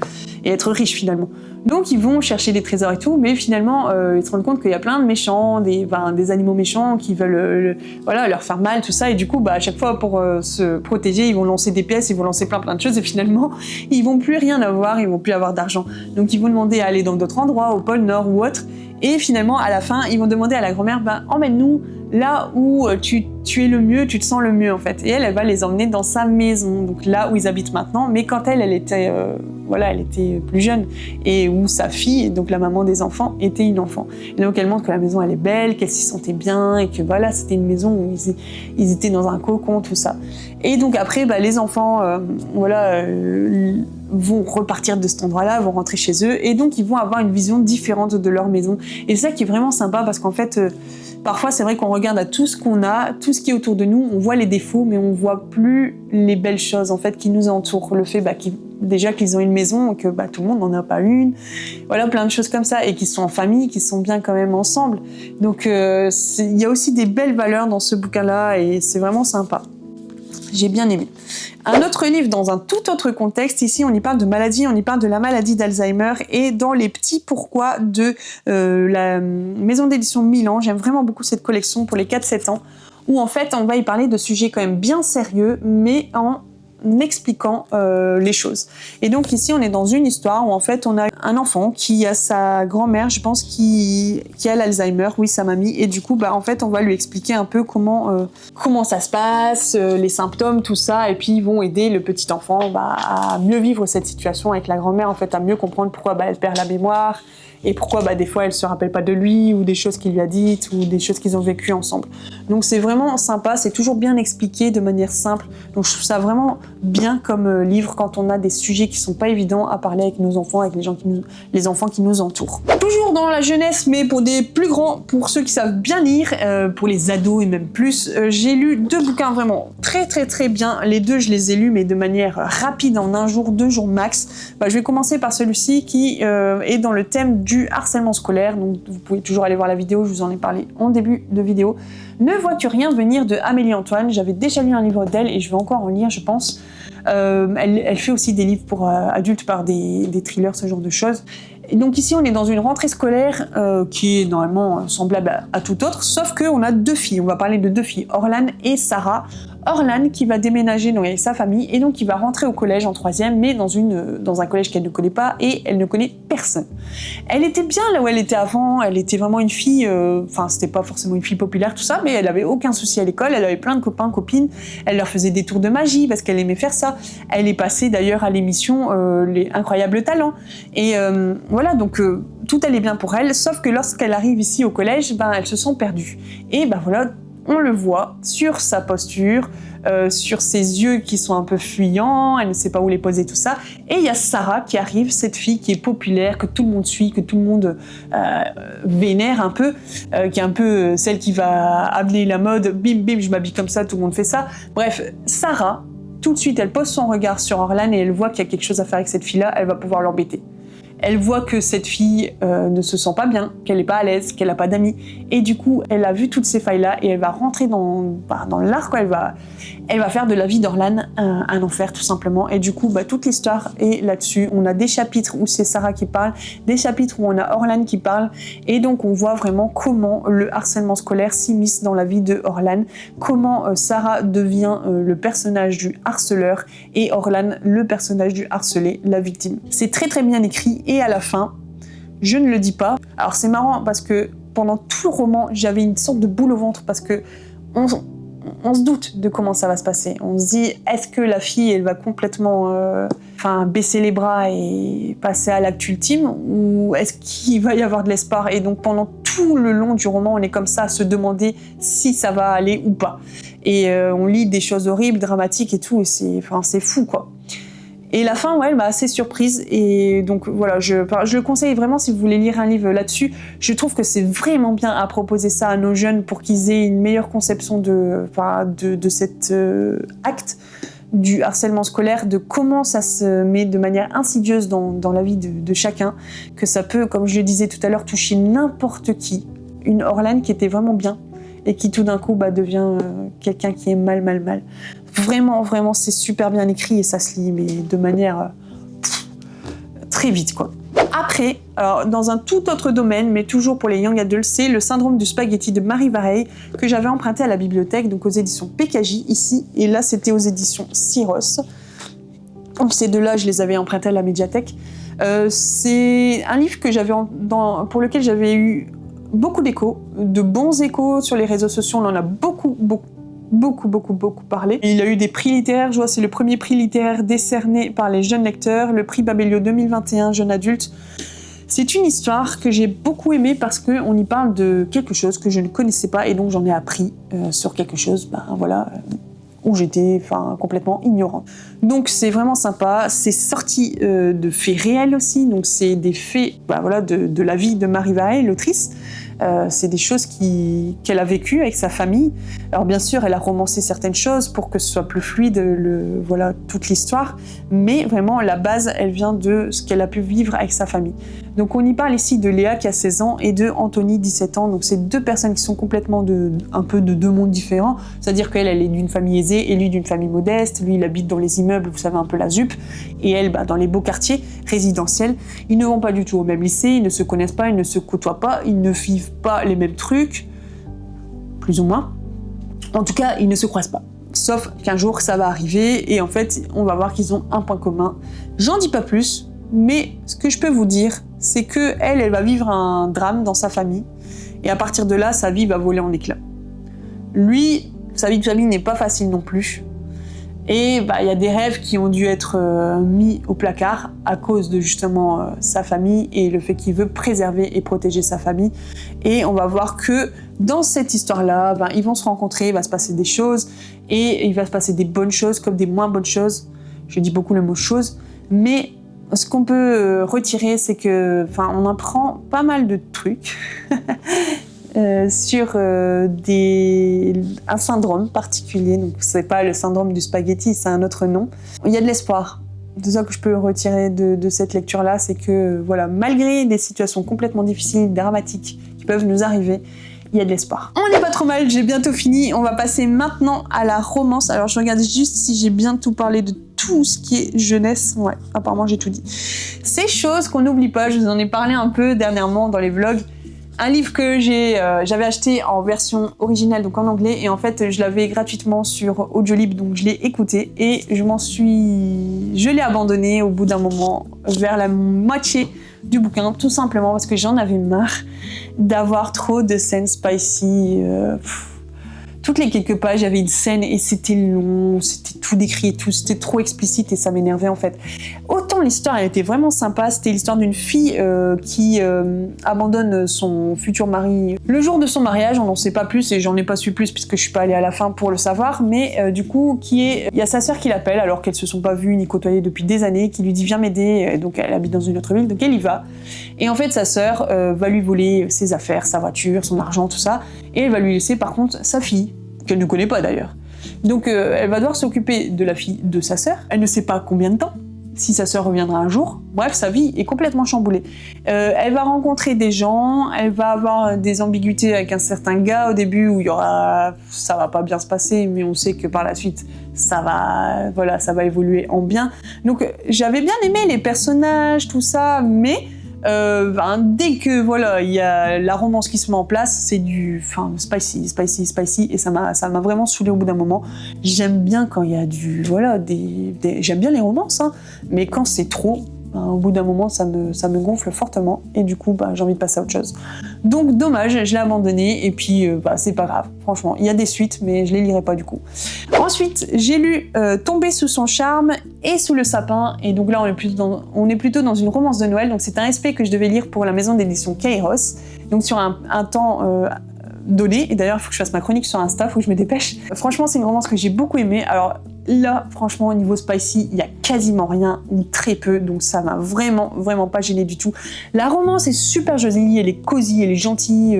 Et être riche finalement. Donc ils vont chercher des trésors et tout, mais finalement ils se rendent compte qu'il y a plein de méchants, des animaux méchants qui veulent leur faire mal, tout ça, et du coup à chaque fois pour se protéger, ils vont lancer des pièces, ils vont lancer plein de choses, et finalement ils vont plus rien avoir, ils vont plus avoir d'argent. Donc ils vont demander à aller dans d'autres endroits, au pôle Nord ou autre, et finalement à la fin ils vont demander à la grand-mère emmène-nous là où tu es le mieux, tu te sens le mieux en fait. Et elle va les emmener dans sa maison, donc là où ils habitent maintenant, mais quand elle était elle était plus jeune, et où sa fille, donc la maman des enfants, était une enfant. Et donc elle montre que la maison elle est belle, qu'elle s'y sentait bien, et que c'était une maison où ils étaient dans un cocon, tout ça. Et donc après les enfants vont repartir de cet endroit-là, vont rentrer chez eux, et donc ils vont avoir une vision différente de leur maison. Et c'est ça qui est vraiment sympa, parce qu'en fait parfois, c'est vrai qu'on regarde à tout ce qu'on a, tout ce qui est autour de nous, on voit les défauts, mais on voit plus les belles choses en fait qui nous entourent. Le fait déjà qu'ils ont une maison, que tout le monde n'en a pas une, plein de choses comme ça, et qu'ils sont en famille, qu'ils sont bien quand même ensemble. Donc il y a aussi des belles valeurs dans ce bouquin-là, et c'est vraiment sympa. J'ai bien aimé. Un autre livre dans un tout autre contexte, ici on y parle de maladie, on y parle de la maladie d'Alzheimer, et dans les petits pourquoi de la maison d'édition Milan. J'aime vraiment beaucoup cette collection pour les 4-7 ans, où en fait on va y parler de sujets quand même bien sérieux, mais en expliquant les choses. Et donc ici on est dans une histoire où en fait on a un enfant qui a sa grand-mère, je pense, qui a l'Alzheimer, oui, sa mamie, et du coup en fait on va lui expliquer un peu comment ça se passe, les symptômes, tout ça, et puis ils vont aider le petit enfant à mieux vivre cette situation avec la grand-mère, en fait à mieux comprendre pourquoi elle perd la mémoire, et pourquoi des fois elle se rappelle pas de lui, ou des choses qu'il lui a dites, ou des choses qu'ils ont vécues ensemble. Donc c'est vraiment sympa, c'est toujours bien expliqué de manière simple, donc je trouve ça vraiment bien comme livre quand on a des sujets qui sont pas évidents à parler avec nos enfants, avec les enfants qui nous entourent. Toujours dans la jeunesse, mais pour des plus grands, pour ceux qui savent bien lire, pour les ados et même plus, j'ai lu 2 bouquins vraiment très très très bien. Les 2 je les ai lus mais de manière rapide, en 1 jour, 2 jours max. Je vais commencer par celui-ci qui est dans le thème du harcèlement scolaire, donc vous pouvez toujours aller voir la vidéo, je vous en ai parlé en début de vidéo. Ne vois-tu rien venir de Amélie Antoine. J'avais déjà lu un livre d'elle et je vais encore en lire, je pense. Elle fait aussi des livres pour adultes, par des thrillers, ce genre de choses. Et donc ici, on est dans une rentrée scolaire qui est normalement semblable à tout autre, sauf qu'on a 2 filles. On va parler de 2 filles, Orlan et Sarah. Orlan qui va déménager donc avec sa famille, et donc qui va rentrer au collège en 3e, mais dans un collège qu'elle ne connaît pas, et elle ne connaît personne. Elle était bien là où elle était avant, elle était vraiment une fille, c'était pas forcément une fille populaire, tout ça, mais elle avait aucun souci à l'école, elle avait plein de copains, copines, elle leur faisait des tours de magie parce qu'elle aimait faire ça. Elle est passée d'ailleurs à l'émission Les Incroyables Talents. Et donc tout allait bien pour elle, sauf que lorsqu'elle arrive ici au collège, elle se sent perdue. Et on le voit sur sa posture, sur ses yeux qui sont un peu fuyants, elle ne sait pas où les poser, tout ça. Et il y a Sarah qui arrive, cette fille qui est populaire, que tout le monde suit, que tout le monde vénère un peu, qui est un peu celle qui va amener la mode, bim bim, je m'habille comme ça, tout le monde fait ça. Bref, Sarah, tout de suite, elle pose son regard sur Orlan et elle voit qu'il y a quelque chose à faire avec cette fille-là, elle va pouvoir l'embêter. Elle voit que cette fille ne se sent pas bien, qu'elle n'est pas à l'aise, qu'elle n'a pas d'amis. Et du coup, elle a vu toutes ces failles-là et elle va rentrer dans l'art, quoi. Elle va faire de la vie d'Orlan un enfer, tout simplement. Et du coup, toute l'histoire est là-dessus. On a des chapitres où c'est Sarah qui parle, des chapitres où on a Orlan qui parle. Et donc, on voit vraiment comment le harcèlement scolaire s'immisce dans la vie de Orlan, comment Sarah devient le personnage du harceleur et Orlan le personnage du harcelé, la victime. C'est très très bien écrit. Et à la fin, je ne le dis pas. Alors c'est marrant parce que pendant tout le roman, j'avais une sorte de boule au ventre parce que on se doute de comment ça va se passer. On se dit, est-ce que la fille, elle va complètement baisser les bras et passer à l'acte ultime, ou est-ce qu'il va y avoir de l'espoir? Et donc pendant tout le long du roman, on est comme ça à se demander si ça va aller ou pas. Et on lit des choses horribles, dramatiques et tout, et c'est fou, quoi. Et la fin, ouais, elle m'a assez surprise. Et donc voilà, je le conseille vraiment si vous voulez lire un livre là-dessus. Je trouve que c'est vraiment bien à proposer ça à nos jeunes pour qu'ils aient une meilleure conception de cet acte du harcèlement scolaire, de comment ça se met de manière insidieuse dans la vie de chacun, que ça peut, comme je le disais tout à l'heure, toucher n'importe qui. Une Orlane qui était vraiment bien et qui tout d'un coup devient quelqu'un qui est mal. Vraiment, vraiment, c'est super bien écrit et ça se lit, mais de manière très vite, quoi. Après, alors, dans un tout autre domaine, mais toujours pour les young adults, c'est Le syndrome du spaghetti de Marie Vareille, que j'avais emprunté à la bibliothèque, donc aux éditions PKJ, ici, et là, c'était aux éditions Syros. Donc, ces deux-là, je les avais empruntés à la médiathèque. C'est un livre que pour lequel j'avais eu beaucoup d'échos, de bons échos sur les réseaux sociaux. On en a beaucoup parlé. Il a eu des prix littéraires, je vois, c'est le premier prix littéraire décerné par les jeunes lecteurs, le prix Babelio 2021 jeune adulte. C'est une histoire que j'ai beaucoup aimée parce qu'on y parle de quelque chose que je ne connaissais pas et donc j'en ai appris sur quelque chose, où j'étais complètement ignorante. Donc c'est vraiment sympa, c'est sorti de faits réels aussi, donc c'est des faits de la vie de Marie Vareille, l'autrice. C'est des choses qu'elle a vécues avec sa famille. Alors bien sûr, elle a romancé certaines choses pour que ce soit plus fluide, toute l'histoire, mais vraiment la base, elle vient de ce qu'elle a pu vivre avec sa famille. Donc on y parle ici de Léa qui a 16 ans et de Anthony 17 ans. Donc c'est deux personnes qui sont complètement un peu de deux mondes différents. C'est-à-dire qu'elle est d'une famille aisée et lui d'une famille modeste. Lui, il habite dans les immeubles, vous savez, un peu la ZUP, et elle dans les beaux quartiers résidentiels. Ils ne vont pas du tout au même lycée, ils ne se connaissent pas, ils ne se côtoient pas, ils ne vivent pas les mêmes trucs, plus ou moins. En tout cas, ils ne se croisent pas. Sauf qu'un jour, ça va arriver et en fait, on va voir qu'ils ont un point commun. J'en dis pas plus, mais ce que je peux vous dire, c'est que elle va vivre un drame dans sa famille et à partir de là, sa vie va voler en éclats. Lui, sa vie de famille n'est pas facile non plus. Et il y a des rêves qui ont dû être mis au placard à cause de justement sa famille et le fait qu'il veut préserver et protéger sa famille. Et on va voir que dans cette histoire-là, ils vont se rencontrer, il va se passer des choses et il va se passer des bonnes choses comme des moins bonnes choses. Je dis beaucoup le mot choses, mais ce qu'on peut retirer, c'est que, on apprend pas mal de trucs. Sur un syndrome particulier, donc c'est pas le syndrome du spaghetti, c'est un autre nom. Il y a de l'espoir. C'est ça que je peux retirer de cette lecture-là, c'est que malgré des situations complètement difficiles, dramatiques, qui peuvent nous arriver, il y a de l'espoir. On n'est pas trop mal, j'ai bientôt fini. On va passer maintenant à la romance. Alors je regarde juste si j'ai bien tout parlé de tout ce qui est jeunesse. Ouais, apparemment j'ai tout dit. Ces choses qu'on n'oublie pas, je vous en ai parlé un peu dernièrement dans les vlogs. Un livre que j'avais acheté en version originale, donc en anglais, et en fait je l'avais gratuitement sur Audiolib, donc je l'ai écouté et je l'ai abandonné au bout d'un moment, vers la moitié du bouquin, tout simplement parce que j'en avais marre d'avoir trop de scènes spicy. Toutes les quelques pages, il y avait une scène et c'était long, c'était tout décrit et tout, c'était trop explicite et ça m'énervait en fait. Autant l'histoire, elle était vraiment sympa, c'était l'histoire d'une fille qui abandonne son futur mari le jour de son mariage, on n'en sait pas plus et j'en ai pas su plus puisque je suis pas allée à la fin pour le savoir, mais du coup, il y a sa sœur qui l'appelle alors qu'elles se sont pas vues ni côtoyées depuis des années, qui lui dit viens m'aider, donc elle habite dans une autre ville, donc elle y va. Et en fait, sa sœur va lui voler ses affaires, sa voiture, son argent, tout ça, et elle va lui laisser par contre sa fille, qu'elle ne connaît pas d'ailleurs. Donc elle va devoir s'occuper de la fille de sa sœur. Elle ne sait pas combien de temps, si sa sœur reviendra un jour. Bref, sa vie est complètement chamboulée. Elle va rencontrer des gens, elle va avoir des ambiguïtés avec un certain gars au début où ça va pas bien se passer, mais on sait que par la suite ça va évoluer en bien. Donc j'avais bien aimé les personnages, tout ça, mais dès que il y a la romance qui se met en place, c'est du spicy et ça m'a vraiment saoulé au bout d'un moment. J'aime bien quand il y a j'aime bien les romances, hein, mais quand c'est trop, au bout d'un moment, ça me gonfle fortement et du coup, j'ai envie de passer à autre chose. Donc dommage, je l'ai abandonné et puis c'est pas grave. Franchement, il y a des suites, mais je les lirai pas du coup. Ensuite, j'ai lu Tomber sous son charme et Sous le sapin. Et donc là, on est plutôt dans une romance de Noël. Donc c'est un SP que je devais lire pour la maison d'édition Kairos. Donc sur un temps donné. Et d'ailleurs, il faut que je fasse ma chronique sur Insta, il faut que je me dépêche. Franchement, c'est une romance que j'ai beaucoup aimée. Alors là, franchement, au niveau spicy, il y a quasiment rien ou très peu. Donc ça m'a vraiment, vraiment pas gêné du tout. La romance est super jolie, elle est cosy, elle est gentille.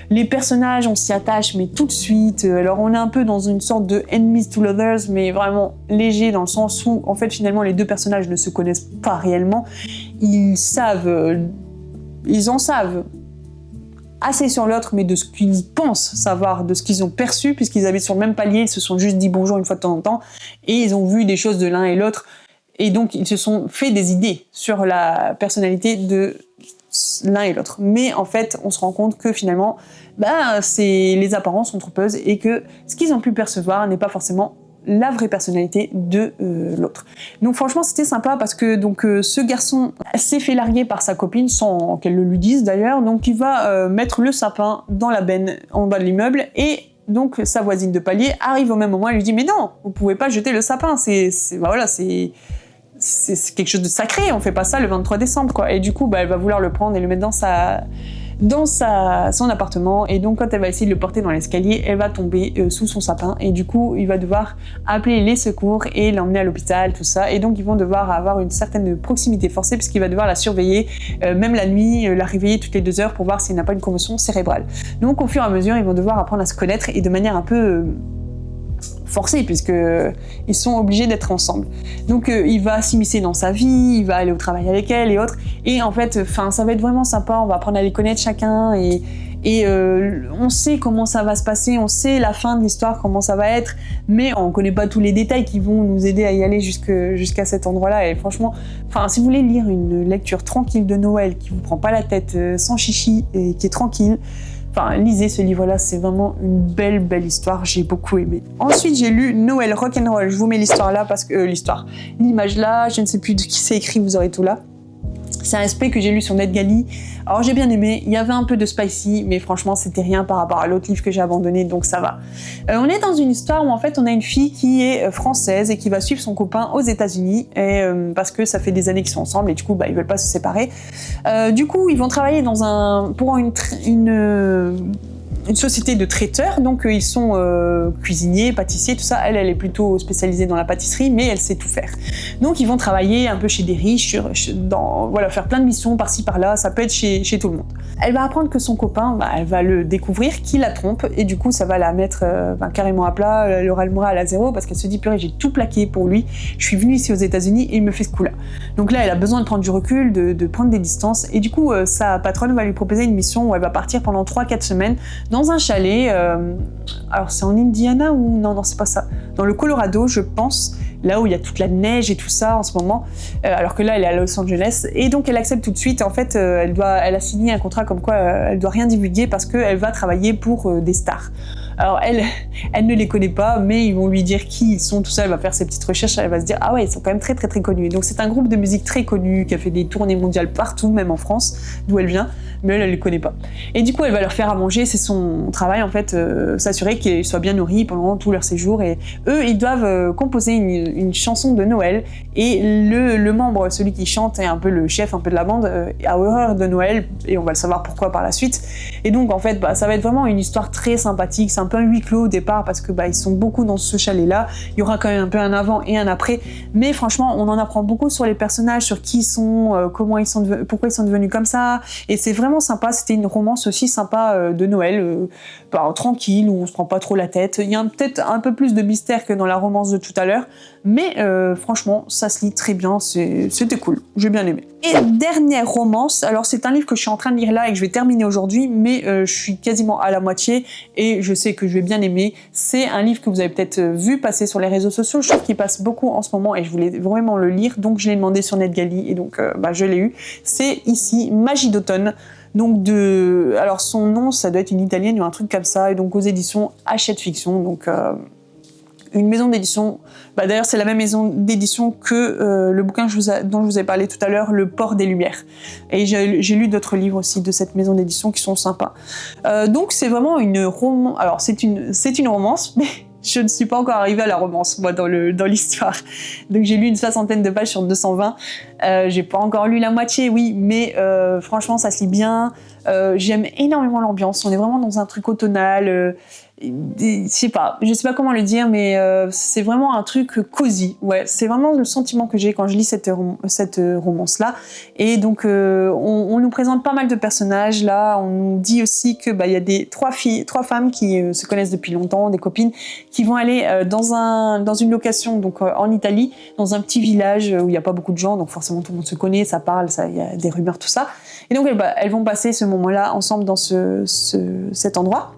Les personnages, on s'y attache, mais tout de suite. Alors on est un peu dans une sorte de enemies to lovers, mais vraiment léger dans le sens où, en fait, finalement, les deux personnages ne se connaissent pas réellement. Ils en savent assez sur l'autre, mais de ce qu'ils pensent savoir, de ce qu'ils ont perçu, puisqu'ils habitent sur le même palier, ils se sont juste dit bonjour une fois de temps en temps, et ils ont vu des choses de l'un et l'autre, et donc ils se sont fait des idées sur la personnalité de l'un et l'autre. Mais en fait, on se rend compte que finalement, les apparences sont trompeuses, et que ce qu'ils ont pu percevoir n'est pas forcément la vraie personnalité de l'autre. Donc franchement, c'était sympa parce que ce garçon s'est fait larguer par sa copine sans qu'elle le lui dise d'ailleurs. Donc il va mettre le sapin dans la benne en bas de l'immeuble et donc sa voisine de palier arrive au même moment et lui dit mais non, vous pouvez pas jeter le sapin, c'est quelque chose de sacré, on fait pas ça le 23 décembre quoi. Et du coup, elle va vouloir le prendre et le mettre dans son appartement, et donc quand elle va essayer de le porter dans l'escalier, elle va tomber sous son sapin, et du coup il va devoir appeler les secours et l'emmener à l'hôpital, tout ça, et donc ils vont devoir avoir une certaine proximité forcée puisqu'il va devoir la surveiller, même la nuit, la réveiller toutes les 2 heures pour voir s'il n'a pas une commotion cérébrale. Donc au fur et à mesure, ils vont devoir apprendre à se connaître et de manière un peu forcés puisque ils sont obligés d'être ensemble. Donc il va s'immiscer dans sa vie, il va aller au travail avec elle et autres. Et en fait, ça va être vraiment sympa. On va apprendre à les connaître chacun et on sait comment ça va se passer, on sait la fin de l'histoire, comment ça va être, mais on connaît pas tous les détails qui vont nous aider à y aller jusqu'à cet endroit-là. Et franchement, si vous voulez lire une lecture tranquille de Noël qui vous prend pas la tête, sans chichi et qui est tranquille, lisez ce livre-là, c'est vraiment une belle, belle histoire, j'ai beaucoup aimé. Ensuite, j'ai lu Noël Rock'n'Roll, je vous mets l'histoire là, parce que l'image là, je ne sais plus de qui c'est écrit, vous aurez tout là. C'est un SP que j'ai lu sur NetGalley. Alors j'ai bien aimé, il y avait un peu de spicy, mais franchement c'était rien par rapport à l'autre livre que j'ai abandonné, donc ça va. On est dans une histoire où en fait on a une fille qui est française et qui va suivre son copain aux États-Unis, parce que ça fait des années qu'ils sont ensemble et du coup ils veulent pas se séparer. Du coup ils vont travailler pour une société de traiteurs, donc ils sont cuisiniers, pâtissiers, tout ça. Elle est plutôt spécialisée dans la pâtisserie, mais elle sait tout faire. Donc ils vont travailler un peu chez des riches, faire plein de missions par-ci par-là, ça peut être chez tout le monde. Elle va apprendre que son copain, elle va le découvrir, qu'il la trompe, et du coup ça va la mettre carrément à plat, le moral à zéro, parce qu'elle se dit purée, j'ai tout plaqué pour lui, je suis venue ici aux États-Unis et il me fait ce coup-là. Donc là elle a besoin de prendre du recul, de prendre des distances, et du coup sa patronne va lui proposer une mission où elle va partir pendant 3-4 semaines dans un chalet, alors c'est en Indiana ou non c'est pas ça, dans le Colorado je pense, là où il y a toute la neige et tout ça en ce moment, alors que là elle est à Los Angeles, et donc elle accepte tout de suite. En fait elle a signé un contrat comme quoi elle doit rien divulguer parce qu'elle va travailler pour des stars. Alors elle ne les connaît pas, mais ils vont lui dire qui ils sont, tout ça. Elle va faire ses petites recherches, elle va se dire ah ouais, ils sont quand même très très très connus. Et donc c'est un groupe de musique très connu qui a fait des tournées mondiales partout, même en France, d'où elle vient, mais elle les connaît pas. Et du coup elle va leur faire à manger, c'est son travail en fait, s'assurer qu'ils soient bien nourris pendant tout leur séjour. Et eux ils doivent composer une chanson de Noël, et le membre, celui qui chante, est un peu le chef un peu de la bande, a horreur de Noël, et on va le savoir pourquoi par la suite. Et donc en fait ça va être vraiment une histoire très sympathique. C'est un peu un huis clos au départ parce que ils sont beaucoup dans ce chalet-là. Il y aura quand même un peu un avant et un après, mais franchement, on en apprend beaucoup sur les personnages, sur qui ils sont, pourquoi ils sont devenus comme ça, et c'est vraiment sympa. C'était une romance aussi sympa de Noël, tranquille, où on se prend pas trop la tête. Il y a peut-être un peu plus de mystère que dans la romance de tout à l'heure, mais franchement, ça se lit très bien, c'était cool, j'ai bien aimé. Et dernière romance, alors c'est un livre que je suis en train de lire là et que je vais terminer aujourd'hui, mais je suis quasiment à la moitié et je sais que je vais bien aimer. C'est un livre que vous avez peut-être vu passer sur les réseaux sociaux, je trouve qu'il passe beaucoup en ce moment et je voulais vraiment le lire, donc je l'ai demandé sur NetGalley et donc je l'ai eu. C'est ici Magie d'automne. Donc alors son nom, ça doit être une italienne ou un truc comme ça, et donc aux éditions Hachette Fiction, donc une maison d'édition, d'ailleurs c'est la même maison d'édition que le bouquin dont je vous ai parlé tout à l'heure, Le Port des Lumières. Et j'ai lu d'autres livres aussi de cette maison d'édition qui sont sympas. Donc c'est vraiment une romance, alors c'est une romance, mais je ne suis pas encore arrivée à la romance, moi, dans l'histoire. Donc j'ai lu une 60aine de pages sur 220, j'ai pas encore lu la moitié, oui, mais franchement ça se lit bien, j'aime énormément l'ambiance, on est vraiment dans un truc automnal, je sais pas comment le dire, mais c'est vraiment un truc cosy. Ouais, c'est vraiment le sentiment que j'ai quand je lis cette romance-là. Et donc, on nous présente pas mal de personnages. Là, on nous dit aussi que il y a trois femmes qui se connaissent depuis longtemps, des copines, qui vont aller dans une location, donc en Italie, dans un petit village où il y a pas beaucoup de gens, donc forcément tout le monde se connaît, ça parle, il y a des rumeurs, tout ça. Et donc, elles vont passer ce moment-là ensemble dans cet endroit.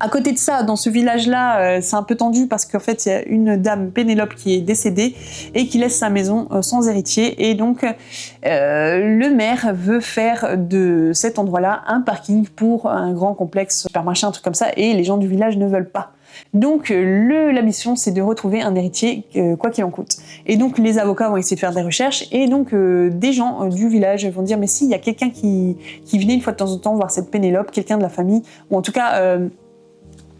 À côté de ça, dans ce village-là, c'est un peu tendu parce qu'en fait, il y a une dame, Pénélope, qui est décédée et qui laisse sa maison sans héritier. Et donc, le maire veut faire de cet endroit-là un parking pour un grand complexe supermarché, un truc comme ça, et les gens du village ne veulent pas. Donc, la mission, c'est de retrouver un héritier, quoi qu'il en coûte. Et donc, les avocats vont essayer de faire des recherches, et donc, des gens du village vont dire, mais si, il y a quelqu'un qui venait une fois de temps en temps voir cette Pénélope, quelqu'un de la famille, ou en tout cas...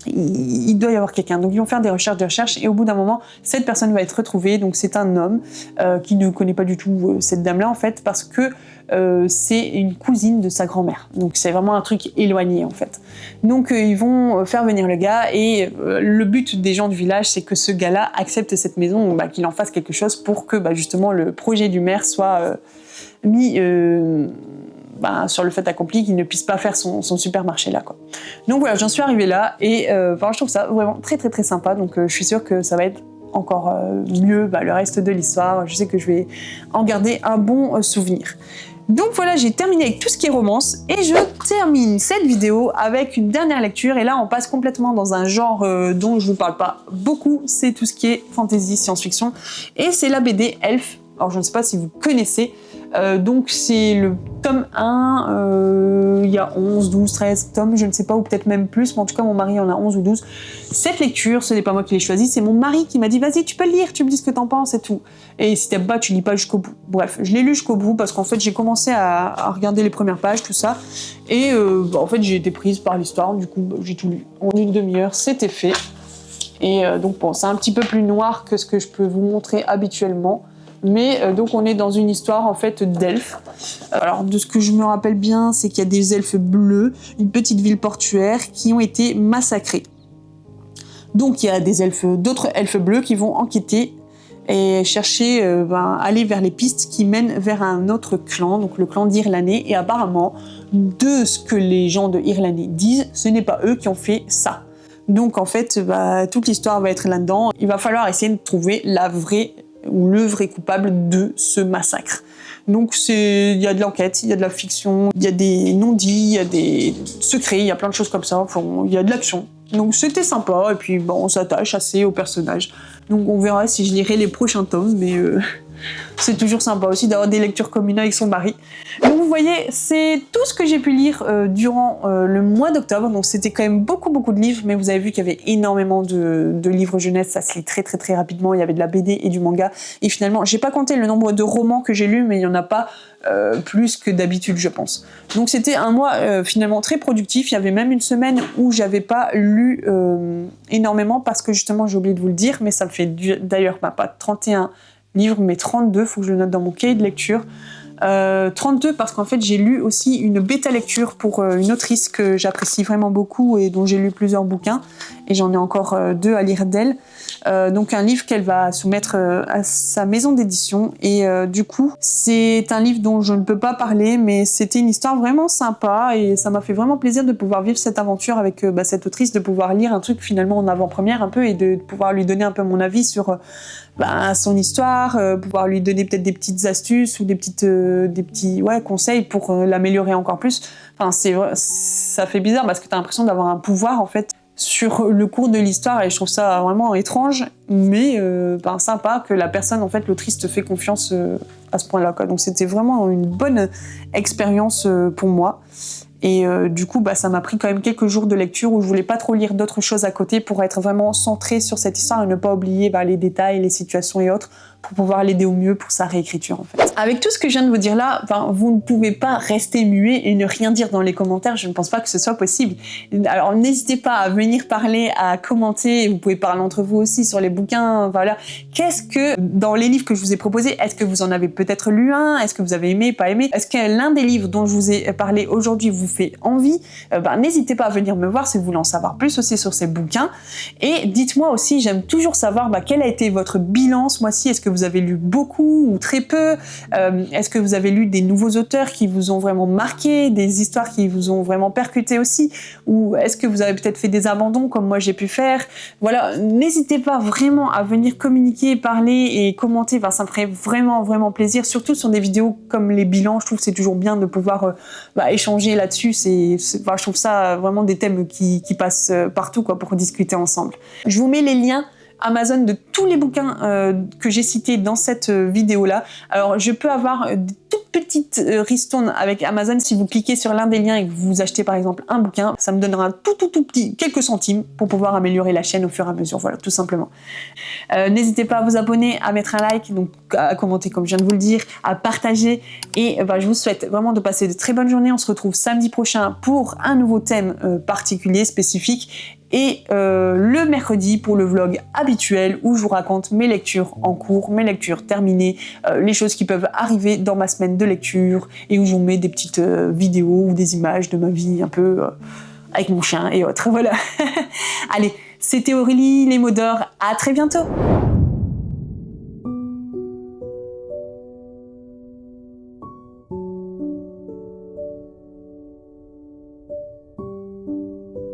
il doit y avoir quelqu'un. Donc ils vont faire des recherches et au bout d'un moment, cette personne va être retrouvée. Donc c'est un homme qui ne connaît pas du tout cette dame-là en fait, parce que c'est une cousine de sa grand-mère. Donc c'est vraiment un truc éloigné en fait. Donc ils vont faire venir le gars et le but des gens du village, c'est que ce gars-là accepte cette maison, qu'il en fasse quelque chose pour que justement le projet du maire soit mis... sur le fait accompli, qu'il ne puisse pas faire son supermarché là, quoi. Donc voilà, j'en suis arrivée là et je trouve ça vraiment très très très sympa, donc je suis sûre que ça va être encore mieux le reste de l'histoire. Je sais que je vais en garder un bon souvenir. Donc voilà, j'ai terminé avec tout ce qui est romance et je termine cette vidéo avec une dernière lecture, et là on passe complètement dans un genre dont je vous parle pas beaucoup, c'est tout ce qui est fantasy, science-fiction, et c'est la BD Elf. Alors je ne sais pas si vous connaissez, donc c'est le tome 1, il y a 11, 12, 13 tomes, je ne sais pas, ou peut-être même plus, mais en tout cas mon mari en a 11 ou 12. Cette lecture, ce n'est pas moi qui l'ai choisie, c'est mon mari qui m'a dit vas-y tu peux le lire, tu me dis ce que t'en penses et tout. Et si t'aimes pas, tu lis pas jusqu'au bout. Bref, je l'ai lu jusqu'au bout parce qu'en fait j'ai commencé à regarder les premières pages, tout ça, et en fait j'ai été prise par l'histoire, du coup j'ai tout lu. En une demi-heure, c'était fait. Et donc bon, c'est un petit peu plus noir que ce que je peux vous montrer habituellement. Mais donc on est dans une histoire en fait d'elfes. Alors de ce que je me rappelle bien, c'est qu'il y a des elfes bleus, une petite ville portuaire, qui ont été massacrés. Donc il y a d'autres elfes bleus qui vont enquêter et chercher, aller vers les pistes qui mènent vers un autre clan, donc le clan d'Irlanais. Et apparemment, de ce que les gens de Irlanais disent, ce n'est pas eux qui ont fait ça. Donc en fait, toute l'histoire va être là-dedans. Il va falloir essayer de trouver le vrai coupable de ce massacre. Donc il y a de l'enquête, il y a de la fiction, il y a des non-dits, il y a des secrets, il y a plein de choses comme ça, il y a de l'action. Donc c'était sympa, et puis on s'attache assez aux personnages. Donc on verra si je lirai les prochains tomes, mais c'est toujours sympa aussi d'avoir des lectures communes avec son mari. Donc vous voyez, c'est tout ce que j'ai pu lire durant le mois d'octobre. Donc c'était quand même beaucoup de livres, mais vous avez vu qu'il y avait énormément de livres jeunesse, ça se lit très très très rapidement. Il y avait de la BD et du manga, et finalement j'ai pas compté le nombre de romans que j'ai lus, mais il y en a pas plus que d'habitude, je pense. Donc c'était un mois finalement très productif. Il y avait même une semaine où j'avais pas lu énormément parce que justement j'ai oublié de vous le dire, mais ça me fait d'ailleurs pas 31 livres, mais 32, faut que je le note dans mon cahier de lecture. 32 parce qu'en fait j'ai lu aussi une bêta lecture pour une autrice que j'apprécie vraiment beaucoup et dont j'ai lu plusieurs bouquins, et j'en ai encore 2 à lire d'elle. Donc un livre qu'elle va soumettre à sa maison d'édition, et du coup c'est un livre dont je ne peux pas parler, mais c'était une histoire vraiment sympa et ça m'a fait vraiment plaisir de pouvoir vivre cette aventure avec cette autrice, de pouvoir lire un truc finalement en avant-première un peu, et de pouvoir lui donner un peu mon avis sur son histoire, pouvoir lui donner peut-être des petites astuces ou des petits conseils pour l'améliorer encore plus. Enfin, ça fait bizarre parce que t'as l'impression d'avoir un pouvoir en fait sur le cours de l'histoire, et je trouve ça vraiment étrange, mais sympa que la personne, en fait, l'autrice te fait confiance à ce point-là, quoi. Donc c'était vraiment une bonne expérience pour moi. Et du coup, ça m'a pris quand même quelques jours de lecture où je voulais pas trop lire d'autres choses à côté pour être vraiment centrée sur cette histoire et ne pas oublier les détails, les situations et autres pour pouvoir l'aider au mieux pour sa réécriture en fait. Avec tout ce que je viens de vous dire là, vous ne pouvez pas rester muet et ne rien dire dans les commentaires, je ne pense pas que ce soit possible. Alors n'hésitez pas à venir parler, à commenter, vous pouvez parler entre vous aussi sur les bouquins, voilà. Qu'est-ce que, dans les livres que je vous ai proposés, est-ce que vous en avez peut-être lu un? Est-ce que vous avez aimé, pas aimé? Est-ce que l'un des livres dont je vous ai parlé aujourd'hui vous fait envie? N'hésitez pas à venir me voir si vous voulez en savoir plus aussi sur ces bouquins. Et dites-moi aussi, j'aime toujours savoir quel a été votre bilan ce mois-ci. Est-ce que vous avez lu beaucoup ou très peu? Est-ce que vous avez lu des nouveaux auteurs qui vous ont vraiment marqué, des histoires qui vous ont vraiment percuté aussi? Ou est-ce que vous avez peut-être fait des abandons comme moi j'ai pu faire? Voilà, n'hésitez pas vraiment à venir communiquer, parler et commenter, ça me ferait vraiment vraiment plaisir, surtout sur des vidéos comme les bilans. Je trouve que c'est toujours bien de pouvoir échanger là-dessus. Je trouve ça vraiment des thèmes qui passent partout pour discuter ensemble. Je vous mets les liens Amazon de tous les bouquins que j'ai cités dans cette vidéo-là. Alors, je peux avoir des toutes petites ristournes avec Amazon si vous cliquez sur l'un des liens et que vous achetez par exemple un bouquin. Ça me donnera un tout petit, quelques centimes pour pouvoir améliorer la chaîne au fur et à mesure. Voilà, tout simplement. N'hésitez pas à vous abonner, à mettre un like, donc à commenter comme je viens de vous le dire, à partager. Et je vous souhaite vraiment de passer de très bonnes journées. On se retrouve samedi prochain pour un nouveau thème particulier, spécifique. Et le mercredi pour le vlog habituel où je vous raconte mes lectures en cours, mes lectures terminées, les choses qui peuvent arriver dans ma semaine de lecture et où je vous mets des petites vidéos ou des images de ma vie un peu avec mon chien et autres. Voilà. Allez, c'était Aurélie, les mots d'or. À très bientôt.